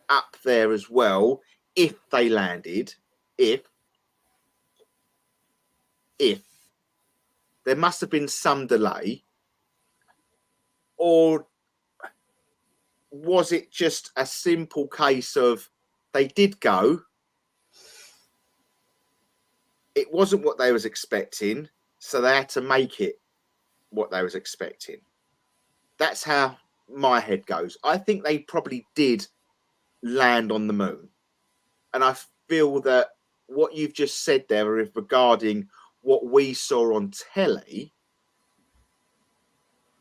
up there as well, if they landed. If there must have been some delay, or was it just a simple case of they did go, it wasn't what they was expecting, so they had to make it what they was expecting? That's how my head goes. I think they probably did land on the moon, and I feel that what you've just said there regarding what we saw on telly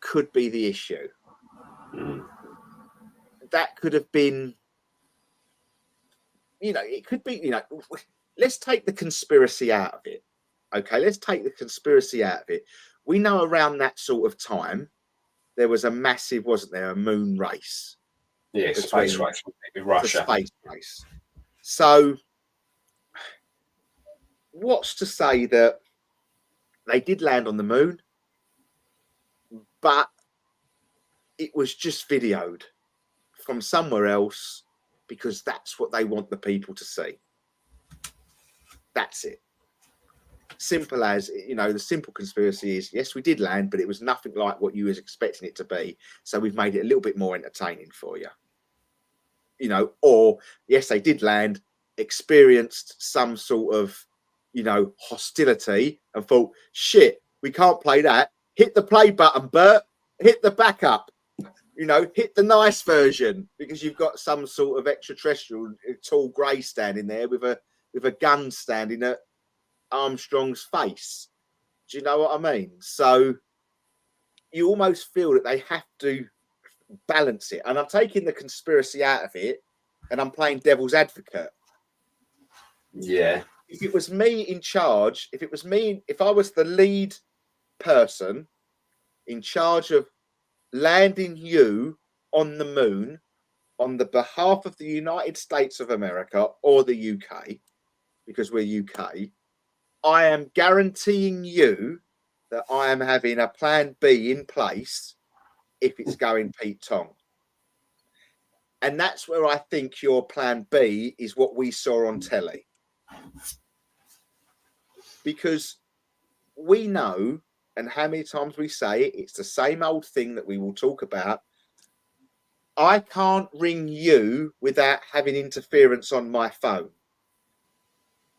could be the issue. That could have been, it could be, let's take the conspiracy out of it. Okay, let's take the conspiracy out of it. We know around that sort of time, there was a massive, wasn't there, a moon race? Yeah, space race with Russia. Space race. So, what's to say that they did land on the moon, but it was just videoed from somewhere else because that's what they want the people to see? That's it. Simple as, the simple conspiracy is, yes, we did land, but it was nothing like what you was expecting it to be. So we've made it a little bit more entertaining for you. Or yes, they did land, experienced some sort of, hostility, and thought, shit, we can't play that. Hit the play button, Bert. Hit the backup. Hit the nice version, because you've got some sort of extraterrestrial tall grey standing there with a gun standing at Armstrong's face. Do you know what I mean? So you almost feel that they have to balance it. And I'm taking the conspiracy out of it, and I'm playing devil's advocate. Yeah. If it was me in charge, if I was the lead person in charge of landing you on the moon on the behalf of the United States of America or the UK, because we're UK, I am guaranteeing you that I am having a plan B in place if it's going Pete Tong. And that's where I think your plan B is what we saw on telly. Because we know, and how many times we say it, it's the same old thing that we will talk about. I can't ring you without having interference on my phone.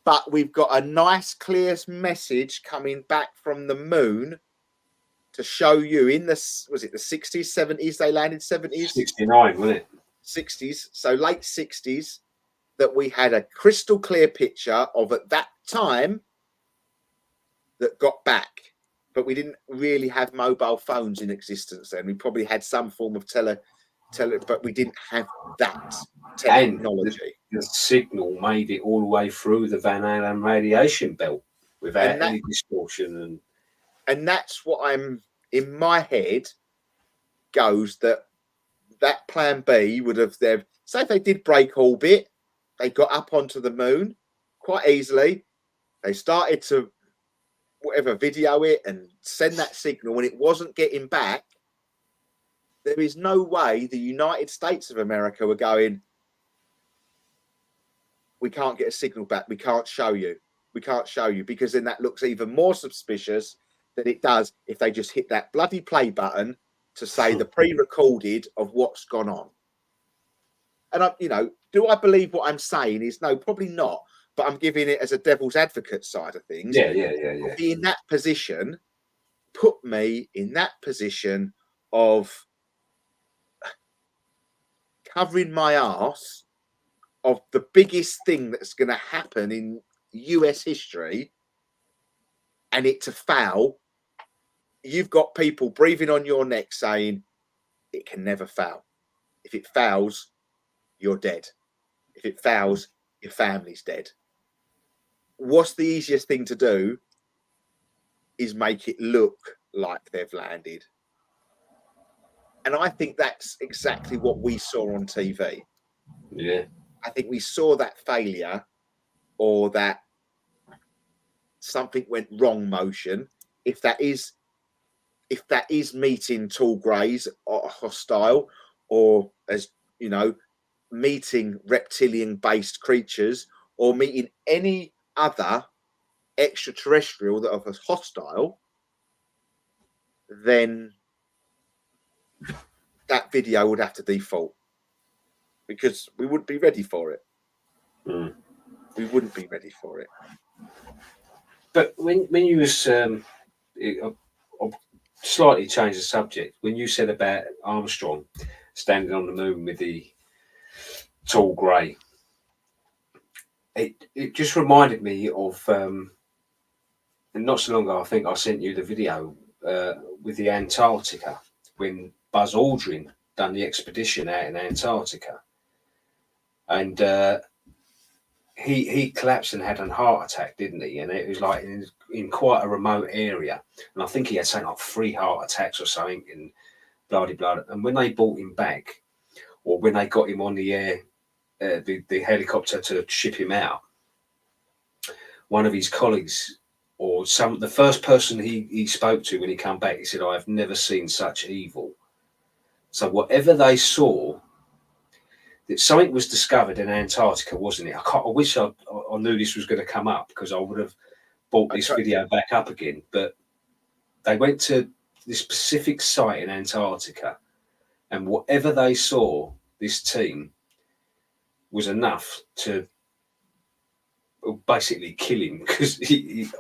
But we've got a nice, clear message coming back from the moon to show you in the 60s, 70s? They landed 70s? 69, wasn't it? 60s, so late 60s, that we had a crystal clear picture of at that time that got back. But we didn't really have mobile phones in existence then. We probably had some form of but we didn't have that technology. And the signal made it all the way through the Van Allen radiation belt without any distortion. And that's what I'm, in my head, goes that plan B would have, say if they did break orbit, they got up onto the moon quite easily. They started to video it and send that signal when it wasn't getting back. there is no way the United States of America were going, we can't get a signal back. We can't show you. We can't show you, because then that looks even more suspicious than it does if they just hit that bloody play button to say the pre-recorded of what's gone on. And do I believe what I'm saying? Is no, probably not. But I'm giving it as a devil's advocate side of things. Yeah. Be in that position, put me in that position of covering my arse of the biggest thing that's going to happen in US history, and it to foul. You've got people breathing on your neck saying it can never foul. If it fouls, you're dead. If it fouls, your family's dead. What's the easiest thing to do is make it look like they've landed. And I think that's exactly what we saw on TV. Yeah. I think we saw that failure, or that something went wrong motion. If that is meeting tall greys or hostile, or as meeting reptilian based creatures, or meeting any other extraterrestrial that are hostile, then that video would have to default, because we wouldn't be ready for it. We wouldn't be ready for it. But when you was I'll slightly change the subject. When you said about Armstrong standing on the moon with the tall grey, it just reminded me of and not so long ago, I think I sent you the video with the Antarctica, when Buzz Aldrin done the expedition out in Antarctica, and he collapsed and had a heart attack, didn't he? And it was like in quite a remote area, and I think he had something like 3 heart attacks or something, and blah blah blah. And when they brought him back, or when they got him on the air, the helicopter to ship him out, one of his colleagues, or the first person he spoke to when he came back, he said, "I've never seen such evil." So whatever they saw, that something was discovered in Antarctica, wasn't it? I wish I knew this was going to come up, because I would have brought this video back up again. But they went to this specific site in Antarctica, and whatever they saw, this team, was enough to basically kill him, because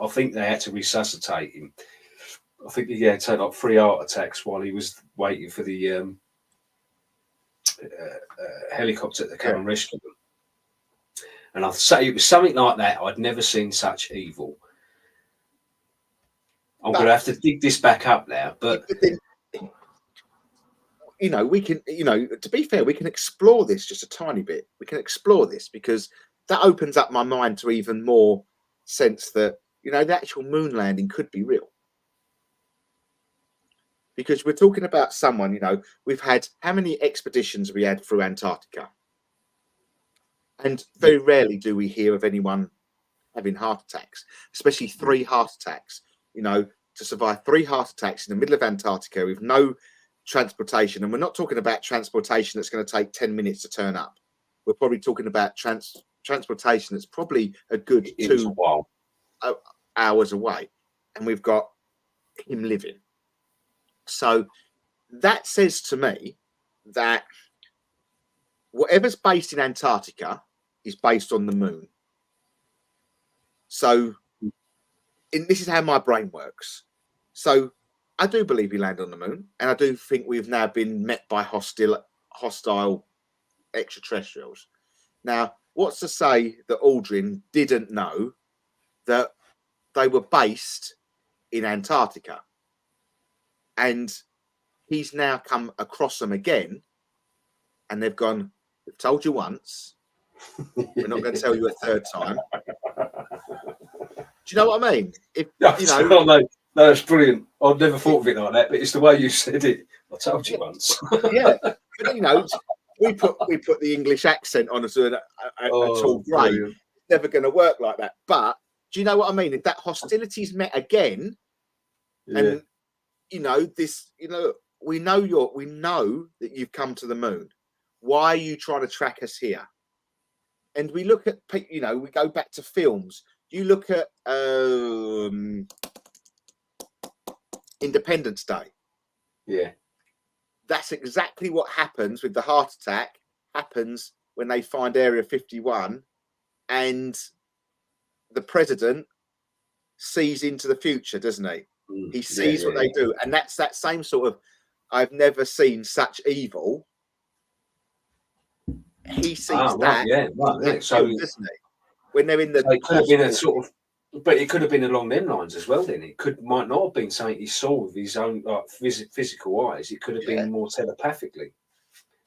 I think they had to resuscitate him. I think he had to take like 3 heart attacks while he was waiting for the helicopter to come and rescue them. And I'd say it was something like that. I'd never seen such evil. I'm going to have to dig this back up now, but we can, to be fair, we can explore this just a tiny bit. We can explore this, because that opens up my mind to even more sense that, the actual moon landing could be real. Because we're talking about someone, we've had how many expeditions we had through Antarctica? And very rarely do we hear of anyone having heart attacks, especially 3 heart attacks. To survive 3 heart attacks in the middle of Antarctica with no transportation. And we're not talking about transportation that's going to take 10 minutes to turn up. We're probably talking about transportation that's probably a good 2 hours away. And we've got him living. So that says to me that whatever's based in Antarctica is based on the moon. So this is how my brain works. So I do believe he landed on the moon, and I do think we've now been met by hostile extraterrestrials. Now, what's to say that Aldrin didn't know that they were based in Antarctica? And he's now come across them again, and they've gone, "We've told you once. We're not going to tell you a third time." Do you know what I mean? No, that's brilliant. I've never thought of it like that, but it's the way you said it. I told you once. Yeah, but we put the English accent on us a tall grey. It's never going to work like that. But do you know what I mean? If that hostility's met again, and we know that you've come to the moon. Why are you trying to track us here? And we look at, we go back to films. You look at Independence Day. Yeah. That's exactly what happens with the heart attack. Happens when they find Area 51, and the president sees into the future, doesn't he? He sees what they do, and that's that same sort of. I've never seen such evil. He sees that. Right. So, doesn't he? When they're in the, so it could have been a sort of, but it could have been along them lines as well. Then it might not have been something he saw with his own physical eyes. It could have been more telepathically.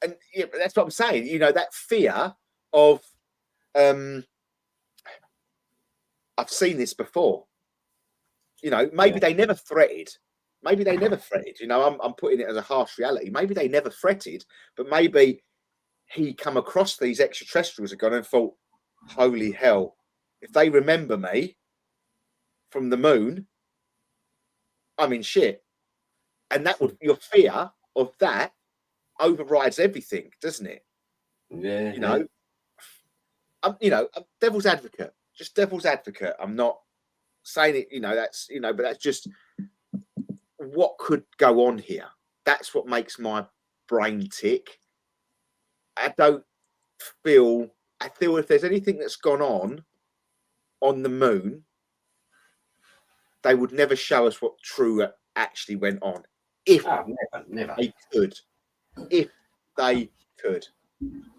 And yeah, but that's what I'm saying. That fear of, I've seen this before. Maybe they never threatened. Maybe they never threatened. I'm putting it as a harsh reality. Maybe they never threatened, but maybe he come across these extraterrestrials again and thought, holy hell, if they remember me from the moon, I'm in shit. And that would, your fear of that overrides everything, doesn't it? Yeah. I'm devil's advocate, just devil's advocate. I'm not saying it, that's, but that's just what could go on here. That's what makes my brain tick. I feel if there's anything that's gone on the moon, they would never show us what true actually went on. If never. They could. If they could.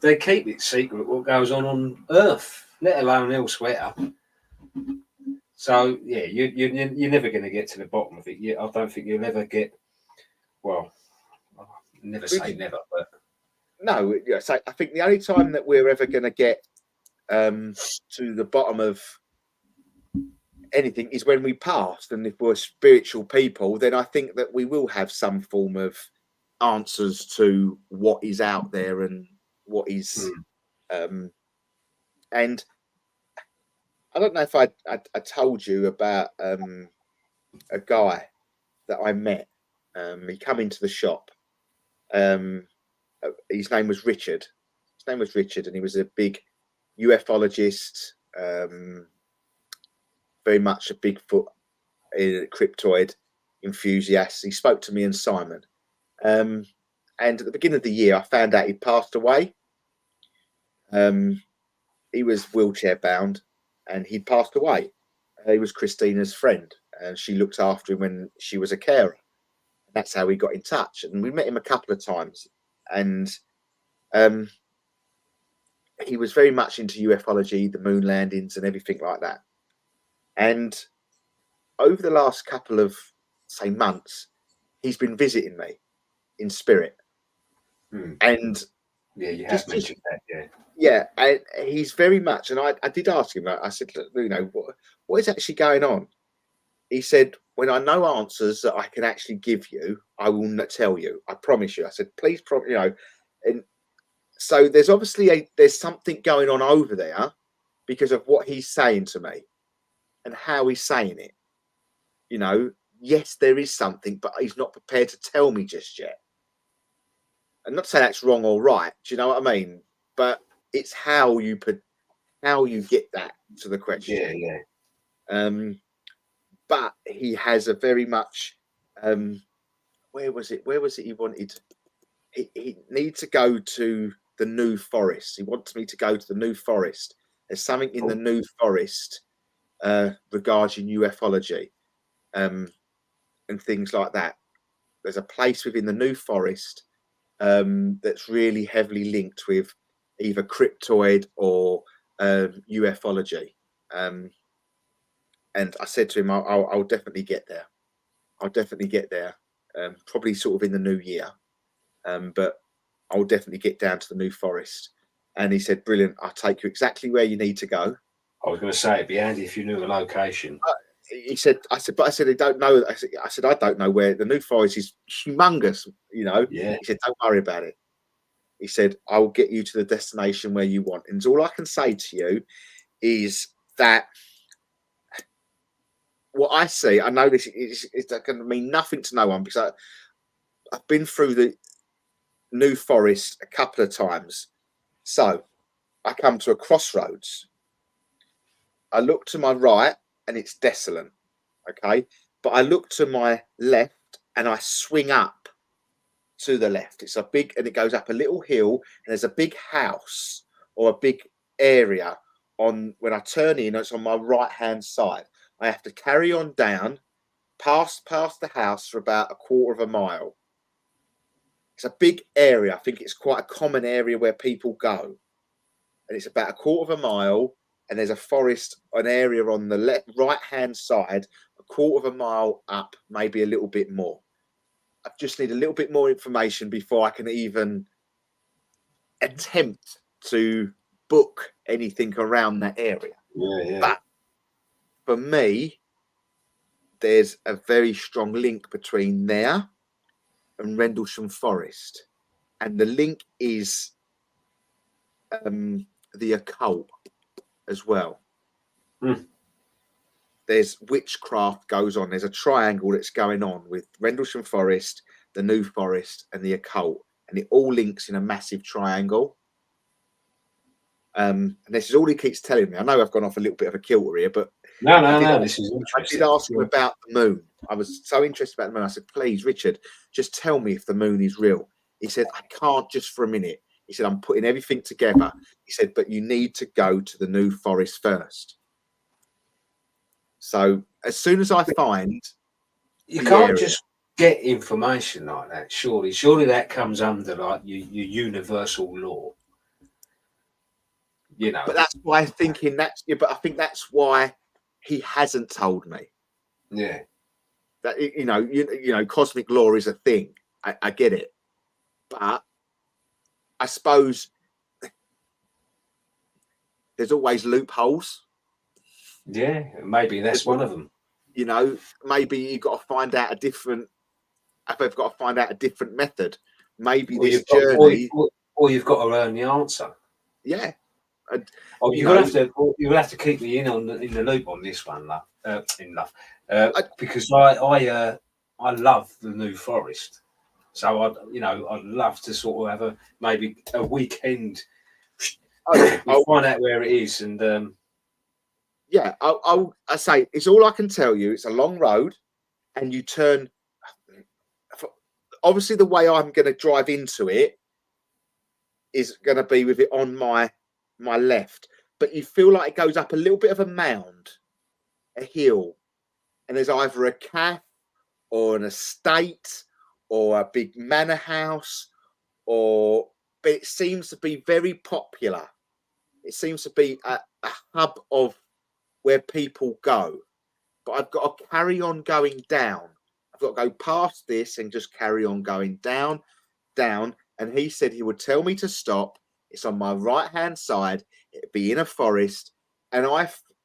They keep it secret what goes on Earth, let alone elsewhere. So yeah, you're never going to get to the bottom of it. I don't think you'll ever get. Well, I'll never say never, but no. So I think the only time that we're ever going to get to the bottom of anything is when we pass. And if we're spiritual people, then I think that we will have some form of answers to what is out there and what is. And I don't know if I told you about a guy that I met. He come into the shop. His name was Richard. And he was a big ufologist, very much a Bigfoot, cryptoid enthusiast. He spoke to me and Simon. And at the beginning of the year, I found out he'd passed away. He was wheelchair bound, and he'd passed away. He was Christina's friend, and she looked after him when she was a carer. That's how we got in touch, and we met him a couple of times. And he was very much into ufology, the moon landings, and everything like that. And over the last couple of, say, months, he's been visiting me in spirit. And yeah, you have mentioned that, and he's very much. And I did ask him. I said, what is actually going on? He said, when I know answers that I can actually give you, I will not tell you. I promise you. I said, please, And so there's obviously there's something going on over there because of what he's saying to me and how he's saying it. Yes, there is something, but he's not prepared to tell me just yet. And not to say that's wrong or right. Do you know what I mean? But it's how you get that to the question. Yeah. But he has a very much. Where was it he wanted? He needs to go to the New Forest. He wants me to go to the New Forest. There's something in the New Forest regarding ufology and things like that. There's a place within the New Forest that's really heavily linked with either cryptoid or ufology. And I said to him, I'll definitely get there. Probably sort of in the new year. But I'll definitely get down to the New Forest. And he said, brilliant, I'll take you exactly where you need to go. I was going to say, it'd be handy if you knew the location. I said, I don't know. I said, I don't know where. The New Forest is humongous, Yeah. He said, don't worry about it. He said, I will get you to the destination where you want. And all I can say to you is that what I see, I know this is going to mean nothing to no one because I've been through the New Forest a couple of times. So I come to a crossroads. I look to my right and it's desolate. Okay. But I look to my left and I swing up to the left. It's a big, and it goes up a little hill, and there's a big house or a big area on when I turn in, it's on my right hand side. I have to carry on down past the house for about a quarter of a mile. It's a big area. I think it's quite a common area where people go. And it's about a quarter of a mile, and there's a forest, an area on the right hand side, a quarter of a mile up, maybe a little bit more. I just need a little bit more information before I can even attempt to book anything around that area. Yeah. But for me, there's a very strong link between there and Rendlesham Forest. And the link is the occult as well. There's witchcraft goes on. There's a triangle that's going on with Rendlesham Forest, the New Forest, and the occult, and it all links in a massive triangle. And this is all he keeps telling me. I know I've gone off a little bit of a kilter here, but no, this is I interesting. did ask him about the moon. I was so interested about the moon. I said, please, Richard, just tell me if the moon is real. He said, I can't just for a minute. He said, I'm putting everything together. He said, but you need to go to the New Forest first. So as soon as I find, you can't just get information like that. Surely that comes under like your universal law. You know, but that's why I'm thinking that's. Yeah, but I think that's why he hasn't told me. Yeah, that you know, cosmic law is a thing. I get it, but I suppose there's always loopholes. Yeah, maybe that's one of them. You know, maybe you've got to find out a different. I've got to find out a different method. Maybe or this journey, or you've got to earn the answer. Yeah. You'll have to keep me in the loop on this one, because I love the New Forest. So I'd love to sort of have maybe a weekend. I'll find out where it is, and I say it's all I can tell you. It's a long road, and you turn. Obviously, the way I'm going to drive into it is going to be with it on my left, but you feel like it goes up a little bit of a mound, a hill, and there's either a cafe or an estate or a big manor house, but it seems to be very popular. It seems to be a hub of where people go, but I've got to carry on going down. I've got to go past this and just carry on going down. And he said he would tell me to stop. It's on my right hand side. It'd be in a forest, and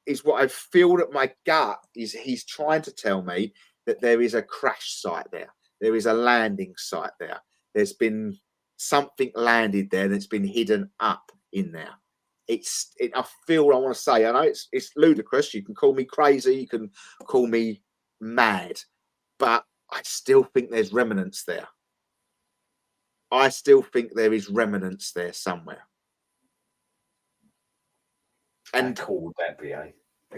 is what I feel that my gut is. He's trying to tell me that there is a crash site there. There is a landing site there. There's been something landed there that's been hidden up in there. I feel what I want to say. I know it's ludicrous. You can call me crazy. You can call me mad, but I still think there's remnants there. I still think there is remnants there somewhere. And how cool would that be, eh?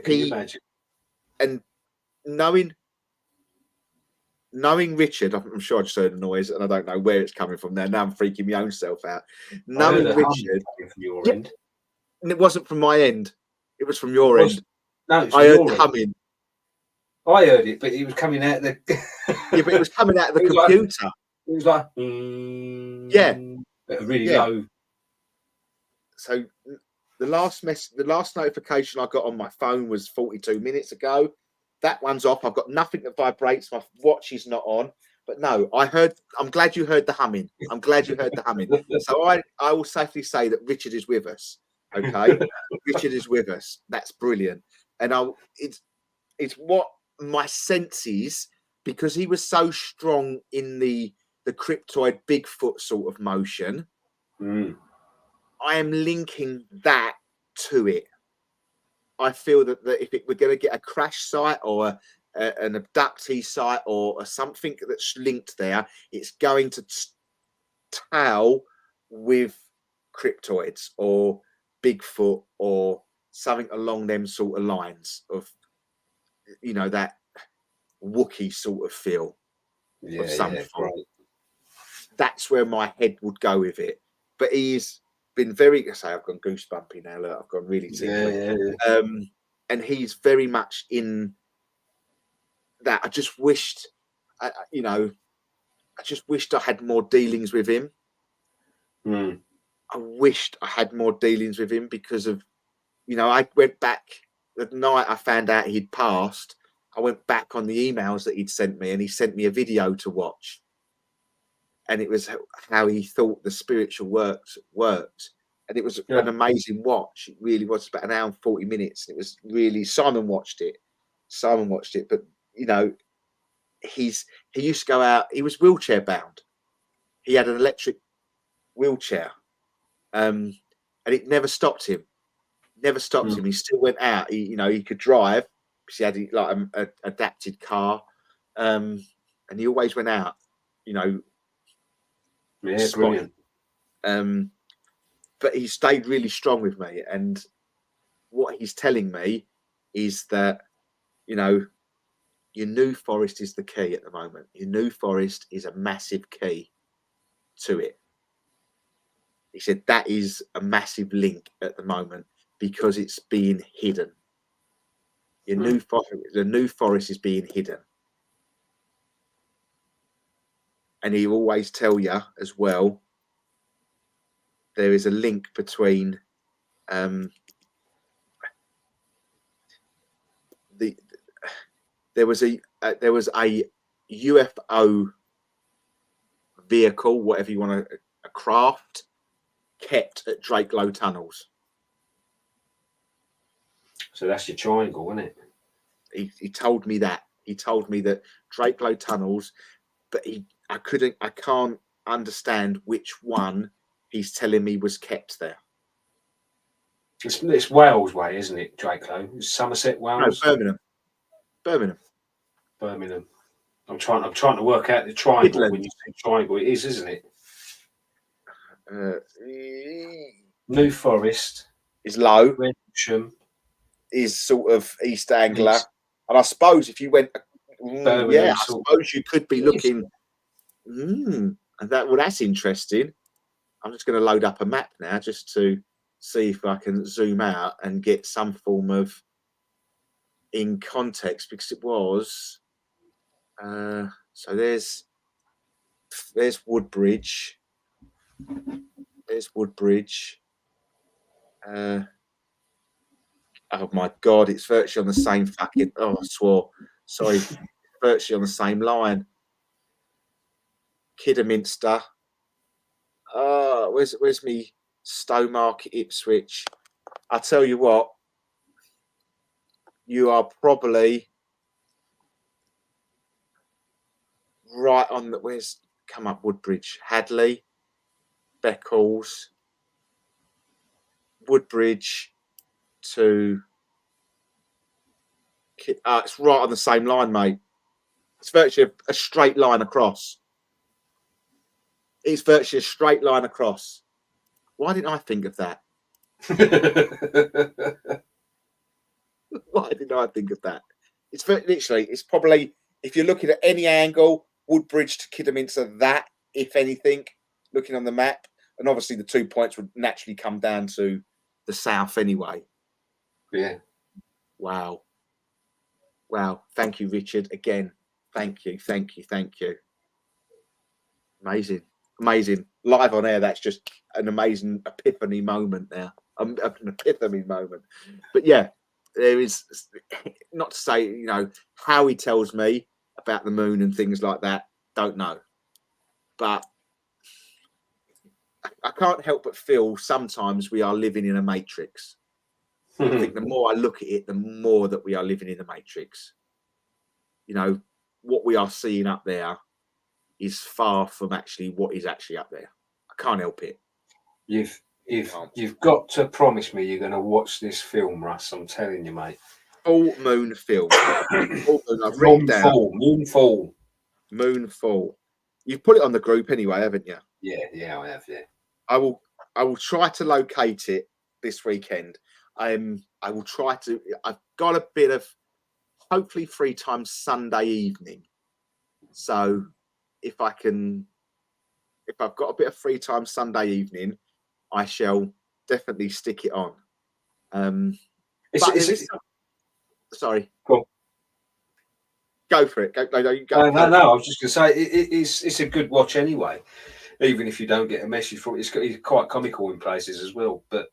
Can you imagine? And knowing Richard, I'm sure I just heard a noise, and I don't know where it's coming from now. Now I'm freaking my own self out. Knowing Richard, from your end. And it wasn't from my end. It was from your end. No, I heard the humming. I heard it, but it was coming out of the. Yeah, but it was coming out of the computer. It was like, really low. So the last notification I got on my phone was 42 minutes ago. That one's off. I've got nothing that vibrates. My watch is not on. But no, I'm glad you heard the humming. I'm glad you heard the humming. So I will safely say that Richard is with us. Okay, Richard is with us. That's brilliant. And it's what my sense is, because he was so strong in the cryptoid Bigfoot sort of motion. I am linking that to it. I feel that if we're going to get a crash site or an abductee site or something that's linked there, it's going to tail with cryptoids or Bigfoot or something along them sort of lines of, you know, that Wookiee sort of feel of some form. Great. That's where my head would go with it. But he's been very, I say I've gone goosebumpy now, look, I've gone really tingly. And he's very much in that. I just wished, you know, I just wished I had more dealings with him. I wished I had more dealings with him because of, you know, I went back the night I found out he'd passed. I went back on the emails that he'd sent me, and he sent me a video to watch. And it was how he thought the spiritual worked. And it was an amazing watch. It really was. About an hour and 40 minutes. It was really, Simon watched it. But, you know, he used to go out, he was wheelchair bound. He had an electric wheelchair. And it never stopped him. He still went out. He could drive because he had like an adapted car. And he always went out, you know. Yeah, brilliant. But he stayed really strong with me. And what he's telling me is that, you know, your New Forest is the key at the moment. Your New Forest is a massive key to it. He said that is a massive link at the moment because it's being hidden. The New Forest is being hidden. And he always tell you as well, there is a link between there was a UFO vehicle, whatever you want to, a craft kept at Drakelow Tunnels. So that's your triangle, isn't it? He told me that. He told me that Drakelow Tunnels, but I can't understand which one he's telling me was kept there. It's Wales way, isn't it, Drakelow? It's Somerset, Wales? No, Birmingham. I'm trying to work out the triangle. Midland. When you say triangle, it is, isn't it? New Forest is low. Redemption is sort of East Anglia. And I suppose if you went, I suppose you could be looking. And that's interesting. I'm just going to load up a map now just to see if I can zoom out and get some form of in context, because it was. So there's Woodbridge. There's Woodbridge. Oh my God, it's virtually on the same fucking. Oh, I swore. Sorry, virtually on the same line. Kidderminster. Where's me? Stowmarket, Ipswich. I tell you what, you are probably right on the. Where's come up? Woodbridge, Hadley, Beccles, Woodbridge to. It's right on the same line, mate. It's virtually a straight line across. It's virtually a straight line across. Why didn't I think of that? Why didn't I think of that? It's literally, it's probably, if you're looking at any angle, Woodbridge to Kidderminster, that, if anything, looking on the map, and obviously the 2 points would naturally come down to the south anyway. Yeah. Wow. Thank you, Richard. Again, thank you. Amazing. Live on air, that's just an amazing epiphany moment there. An epiphany moment. But yeah, there is, not to say, you know, how he tells me about the moon and things like that, don't know. But I can't help but feel sometimes we are living in a matrix. I think the more I look at it, the more that we are living in the matrix. You know, what we are seeing up there is far from actually what is actually up there. I can't help it. You've got to promise me you're going to watch this film, Russ. I'm telling you, mate. full moon film. Full moon. I've written it down. Moonfall. Moonfall. You've put it on the group anyway, haven't you? Yeah, I have. Yeah. I will try to locate it this weekend. I will try to. I've got a bit of hopefully free time Sunday evening. So if I've got a bit of free time Sunday evening, I shall definitely stick it on. Sorry. Cool. Go for it. Go. No. I was just going to say it's a good watch anyway, even if you don't get a message from it. It's quite comical in places as well. But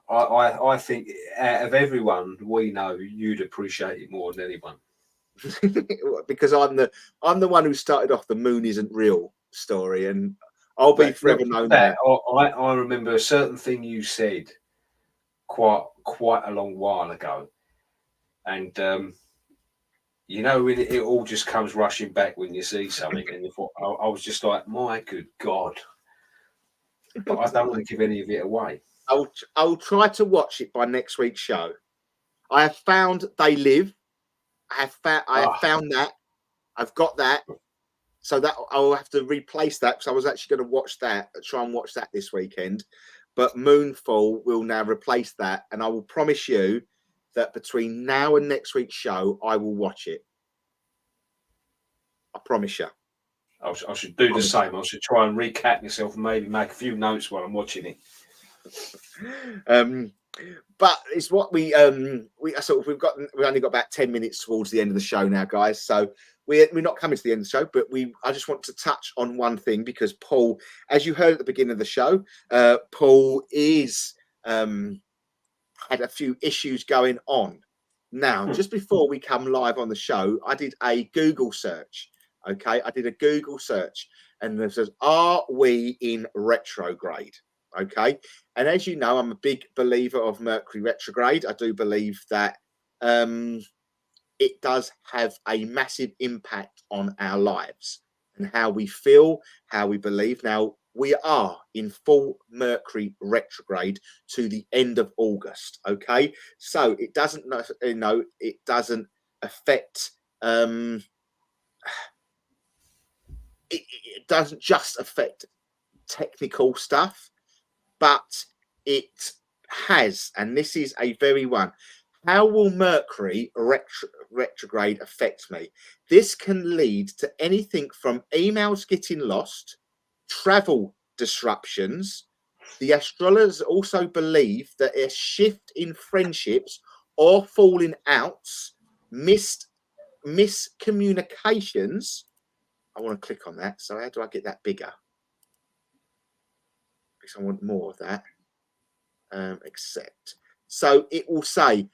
I think out of everyone we know, you'd appreciate it more than anyone. Because I'm the one who started off the moon isn't real story, and I'll be forever known that. I remember a certain thing you said quite a long while ago, and when it all just comes rushing back when you see something, and you thought, I was just like, my good God, but I don't want to give any of it away. I'll try to watch it by next week's show. I have found They Live. I have found that. I've got that. So that I'll have to replace that, because I was actually going to try and watch that this weekend. But Moonfall will now replace that, and I will promise you that between now and next week's show, I will watch it. I promise you. I should do the same. I should try and recap myself and maybe make a few notes while I'm watching it. But it's what we've only got about 10 minutes towards the end of the show now, guys. So we're not coming to the end of the show, but I just want to touch on one thing, because Paul, as you heard at the beginning of the show, Paul is had a few issues going on. Now, just before we come live on the show, I did a Google search. Okay, I did a Google search, and it says, "Are we in retrograde?" Okay, and as you know, I'm a big believer of Mercury retrograde. I do believe that it does have a massive impact on our lives and how we feel, how we believe. Now, we are in full Mercury retrograde to the end of August. Okay, so it doesn't it doesn't affect it doesn't just affect technical stuff, but it has, and this is a very one. How will Mercury retrograde affect me? This can lead to anything from emails getting lost, travel disruptions. The astrologers also believe that a shift in friendships or falling outs, miscommunications. I want to click on that. So how do I get that bigger? Because I want more of that. Accept. So it will say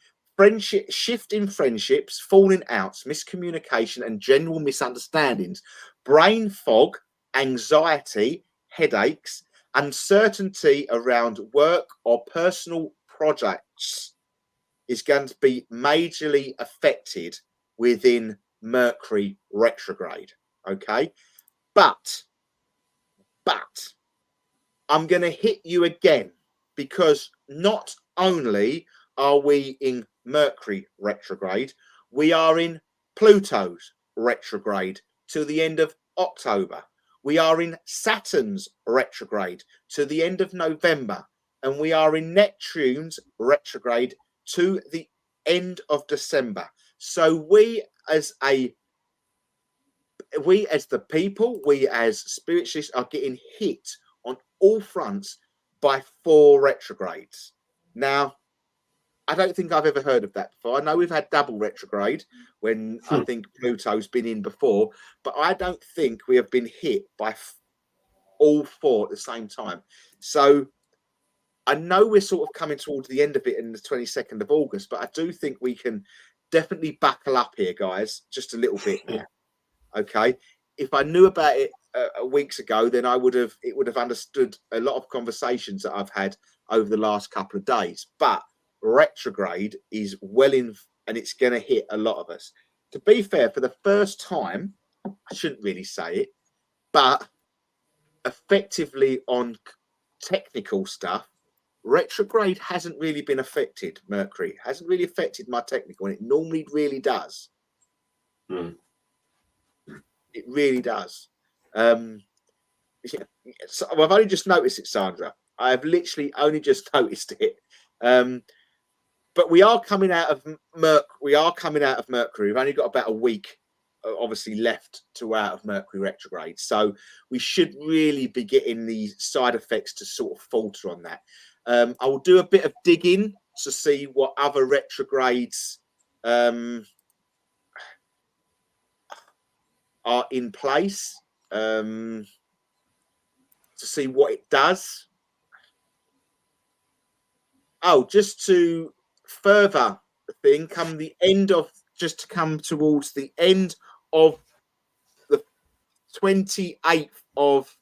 shift in friendships, falling outs, miscommunication, and general misunderstandings, brain fog, anxiety, headaches, uncertainty around work or personal projects is going to be majorly affected within Mercury retrograde. Okay, but I'm going to hit you again, because not only are we in Mercury retrograde, we are in Pluto's retrograde to the end of October. We are in Saturn's retrograde to the end of November, and we are in Neptune's retrograde to the end of December. So we as the people, we as spiritualists are getting hit on all fronts by 4 retrogrades. Now, I don't think I've ever heard of that before. I know we've had double retrograde when I think Pluto's been in before, but I don't think we have been hit by all 4 at the same time. So I know we're sort of coming towards the end of it in the 22nd of August, but I do think we can definitely buckle up here, guys, just a little bit now. Okay, if I knew about it weeks ago, then it would have understood a lot of conversations that I've had over the last couple of days. But retrograde is and it's going to hit a lot of us. To be fair, for the first time, I shouldn't really say it, but effectively on technical stuff, retrograde hasn't really been affected. Mercury hasn't really affected my technical, and it normally really does. It really does. So I've only just noticed it, Sandra. I've literally only just noticed it. But we are coming out of Mercury. We've only got about a week, obviously, left to out of Mercury retrograde. So we should really be getting the side effects to sort of falter on that. I will do a bit of digging to see what other retrogrades are in place, to see what it does. Oh, just to further the thing, come towards the end of the 28th of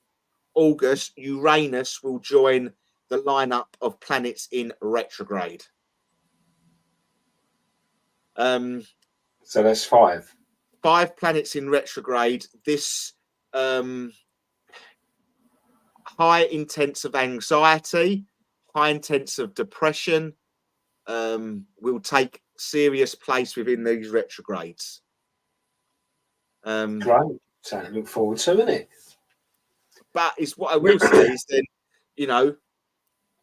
August, Uranus will join the lineup of planets in retrograde. So that's 5 planets in retrograde. This high intense of anxiety, high intense of depression, will take serious place within these retrogrades. Great. So I look forward to, isn't it? But it's what I will say is then,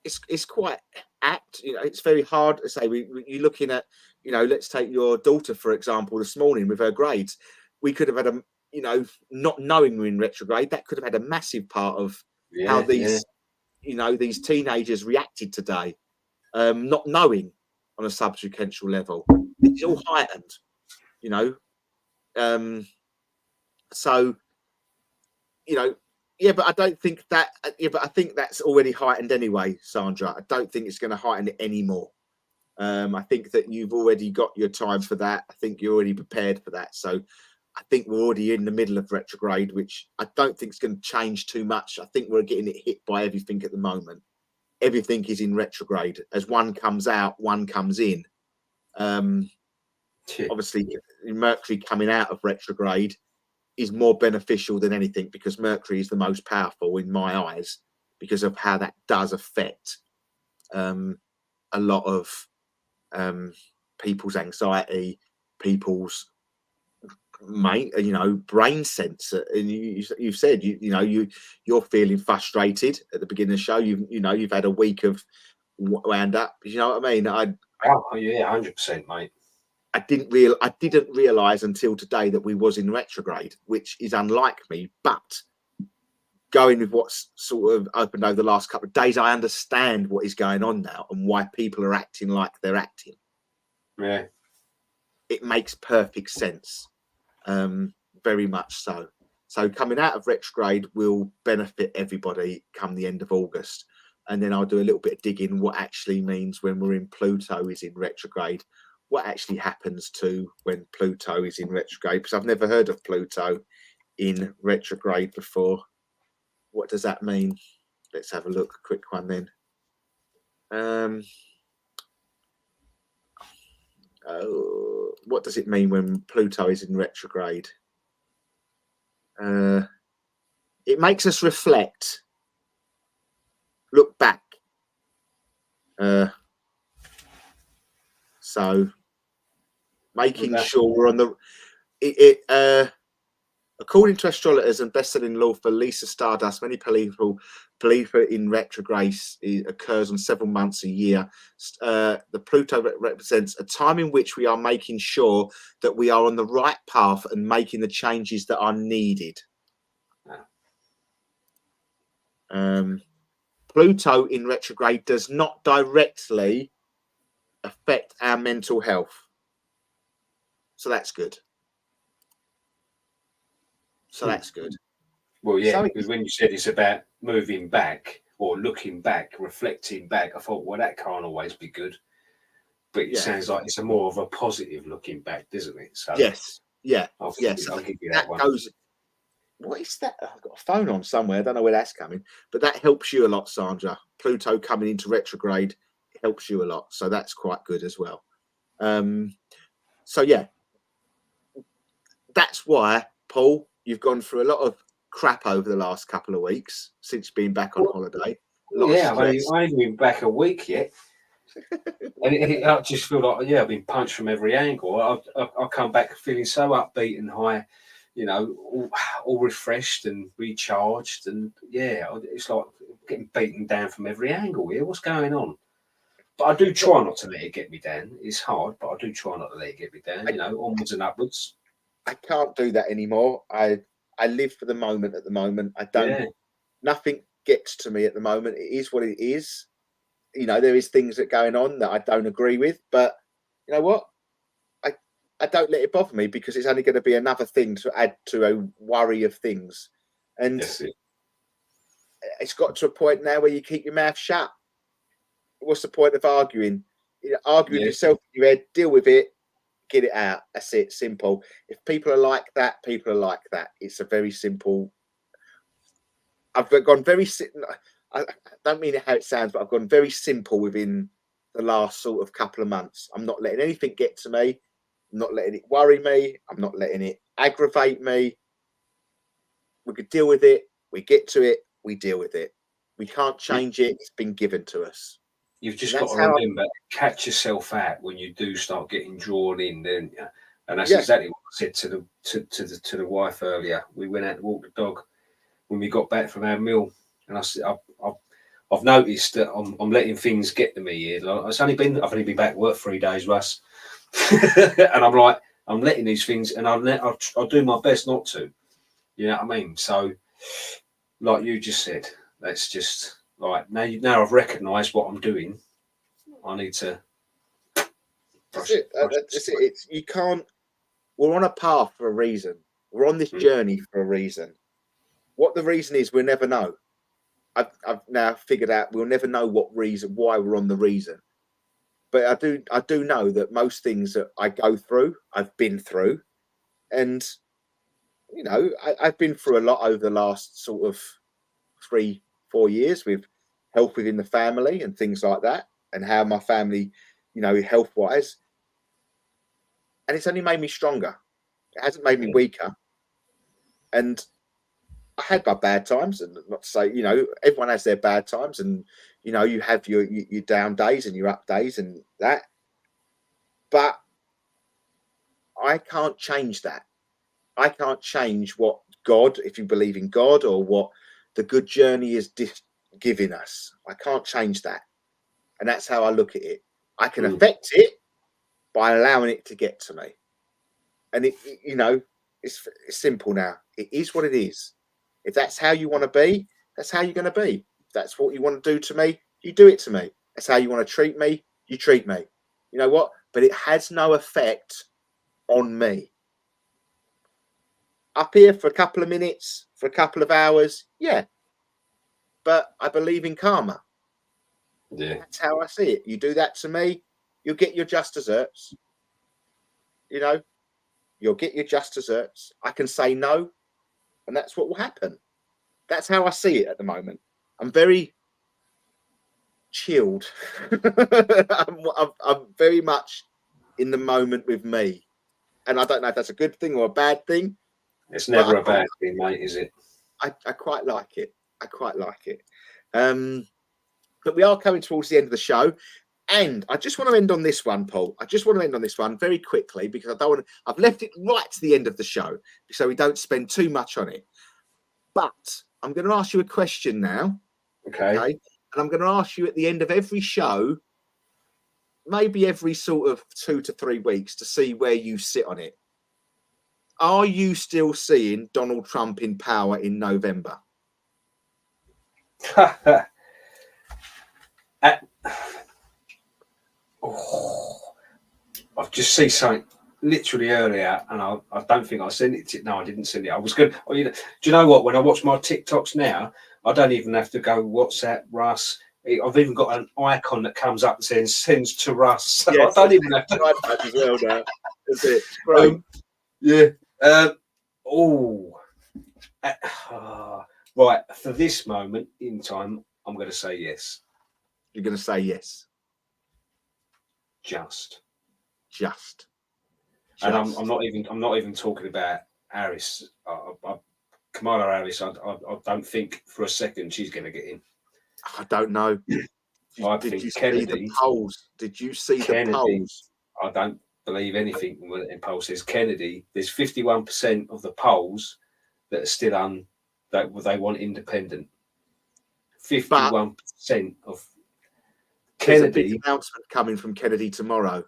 it's quite apt. It's very hard to say. You're looking at, let's take your daughter, for example, this morning with her grades. We could have had not knowing we're in retrograde, that could have had a massive part of how these, these teenagers reacted today, not knowing on a subsequential level. It's all heightened, so, but I don't think that. But I think that's already heightened anyway, Sandra. I don't think it's going to heighten it anymore. I think that you've already got your time for that. I think you're already prepared for that. So I think we're already in the middle of retrograde, which I don't think is going to change too much. I think we're getting it hit by everything at the moment. Everything is in retrograde. As one comes out, one comes in. Obviously, Mercury coming out of retrograde is more beneficial than anything, because Mercury is the most powerful in my eyes because of how that does affect a lot of people's anxiety, people's brain sense. And you've said you're feeling frustrated at the beginning of the show. You've had a week of wound up. You know what I mean? 100%, mate. I didn't realize until today that we was in retrograde, which is unlike me. But going with what's sort of opened over the last couple of days, I understand what is going on now and why people are acting like they're acting. Yeah, it makes perfect sense. Very much so. So coming out of retrograde will benefit everybody come the end of August. And then I'll do a little bit of digging what actually means when we're in Pluto is in retrograde. What actually happens to when Pluto is in retrograde? Because I've never heard of Pluto in retrograde before. What does that mean? Let's have a look. A quick one then. What does it mean when Pluto is in retrograde? It makes us reflect, look back. So making sure we're on the according to astrologers and best-selling author Lisa Stardust, many people believe that in retrograde occurs on several months a year. The Pluto represents a time in which we are making sure that we are on the right path and making the changes that are needed. Pluto in retrograde does not directly affect our mental health. So that's good. That's good. Well, yeah, because when you said it's about moving back or looking back, reflecting back, I thought, well, that can't always be good. But it sounds like it's a more of a positive looking back, doesn't it? So yes, yeah, I'll give you that one. What is that? I've got a phone on somewhere. I don't know where that's coming, but that helps you a lot, Sandra. Pluto coming into retrograde helps you a lot, so that's quite good as well. So yeah, that's why, Paul, you've gone through a lot of crap over the last couple of weeks since being back on holiday. a lot of Yeah, I stress. ain't been back a week yet. And I just feel like, I've been punched from every angle. I come back feeling so upbeat and high, all refreshed and recharged. And it's like getting beaten down from every angle here. What's going on? But I do try not to let it get me down. It's hard, but I do try not to let it get me down, onwards and upwards. I can't do that anymore. I live for the moment at the moment. I don't, Yeah. nothing gets to me at the moment. It is what it is. There is things that are going on that I don't agree with, but you know what? I don't let it bother me because it's only going to be another thing to add to a worry of things. And That's it. it's got to a point now where you keep your mouth shut. What's the point of arguing? Argue with yourself in your head, deal with it, get it out. That's it. Simple. If people are like that, people are like that. It's a very simple. I've gone very. I don't mean how it sounds, but I've gone very simple within the last sort of couple of months. I'm not letting anything get to me. I'm not letting it worry me. I'm not letting it aggravate me. We could deal with it. We get to it. We deal with it. We can't change it. It's been given to us. You've just got to remember, catch yourself out when you do start getting drawn in, don't you? And that's exactly what I said to the wife earlier. We went out to walk the dog when we got back from our meal, and I said, I've noticed that I'm letting things get to me here. Like, I've only been back to work 3 days, Russ, and I'm letting these things, and I'll do my best not to. You know what I mean? So, like you just said, let's just. Right, now I've recognised what I'm doing. I need to. That's it. It's, you can't. We're on a path for a reason. We're on this journey for a reason. What the reason is, we'll never know. I've now figured out we'll never know why we're on the reason. But I do know that most things that I go through, I've been through, and I've been through a lot over the last sort of 3-4 years with health within the family and things like that, and how my family, health wise, and it's only made me stronger. It hasn't made me weaker. And I had my bad times, and not to say, everyone has their bad times, and you have your down days and your up days and that. But I can't change that. I can't change what God, if you believe in God, or what the good journey is giving us. I can't change that. And that's how I look at it. I can affect it by allowing it to get to me. And it's simple now. It is what it is. If that's how you want to be, that's how you're going to be. If that's what you want to do to me, you do it to me. That's how you want to treat me, you treat me. You know what? But it has no effect on me. Up here for a couple of minutes, for a couple of hours, yeah. But I believe in karma. Yeah. That's how I see it. You do that to me, you'll get your just desserts. You'll get your just desserts. I can say no, and that's what will happen. That's how I see it at the moment. I'm very chilled. I'm very much in the moment with me. And I don't know if that's a good thing or a bad thing. It's never a bad thing, mate, is it? I quite like it. I quite like it. But we are coming towards the end of the show. And I just want to end on this one, Paul. I just want to end on this one very quickly because I don't want to. I've left it right to the end of the show so we don't spend too much on it. But I'm going to ask you a question now. Okay. And I'm going to ask you at the end of every show, maybe every sort of 2 to 3 weeks, to see where you sit on it. Are you still seeing Donald Trump in power in November? I've just seen something literally earlier, and I don't think I sent it to. No, I didn't send it. I was good. Do you know what? When I watch my TikToks now, I don't even have to go WhatsApp Russ. I've even got an icon that comes up and says "sends to Russ." Yes, I don't even have to. As well now. That's it. Great. Yeah. Right. For this moment in time, I'm going to say yes. You're going to say yes. Just. And I'm not even talking about Harris. Kamala Harris. I don't think for a second she's going to get in. I don't know. I Did think you see Kennedy, the polls? Did you see the Kennedy, polls? I don't believe anything in poll says Kennedy. There's 51% of the polls that are still that they want independent. 51% of There's a big Kennedy. announcement coming from Kennedy tomorrow.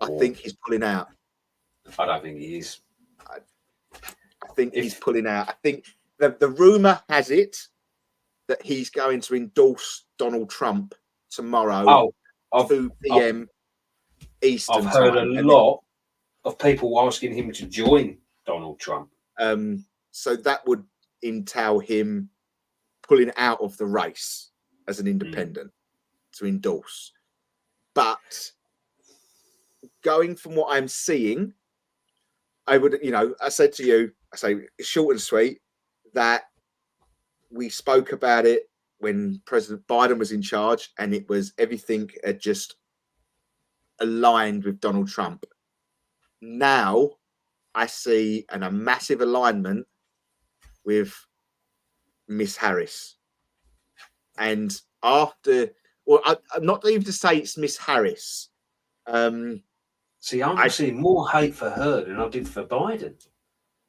I think he's pulling out. I don't think he is. I think he's pulling out. I think the rumor has it that he's going to endorse Donald Trump tomorrow, 2 p.m. Eastern I've heard time. a lot of people asking him to join Donald Trump. So that would entail him pulling out of the race as an independent to endorse. But going from what I'm seeing, I would, I said to you, I say short and sweet, that we spoke about it when President Biden was in charge, and it was everything had just aligned with Donald Trump. Now I see a massive alignment with Miss Harris. And after, well, I'm not even to say it's Miss Harris. See, I'm seeing more hate for her than I did for Biden.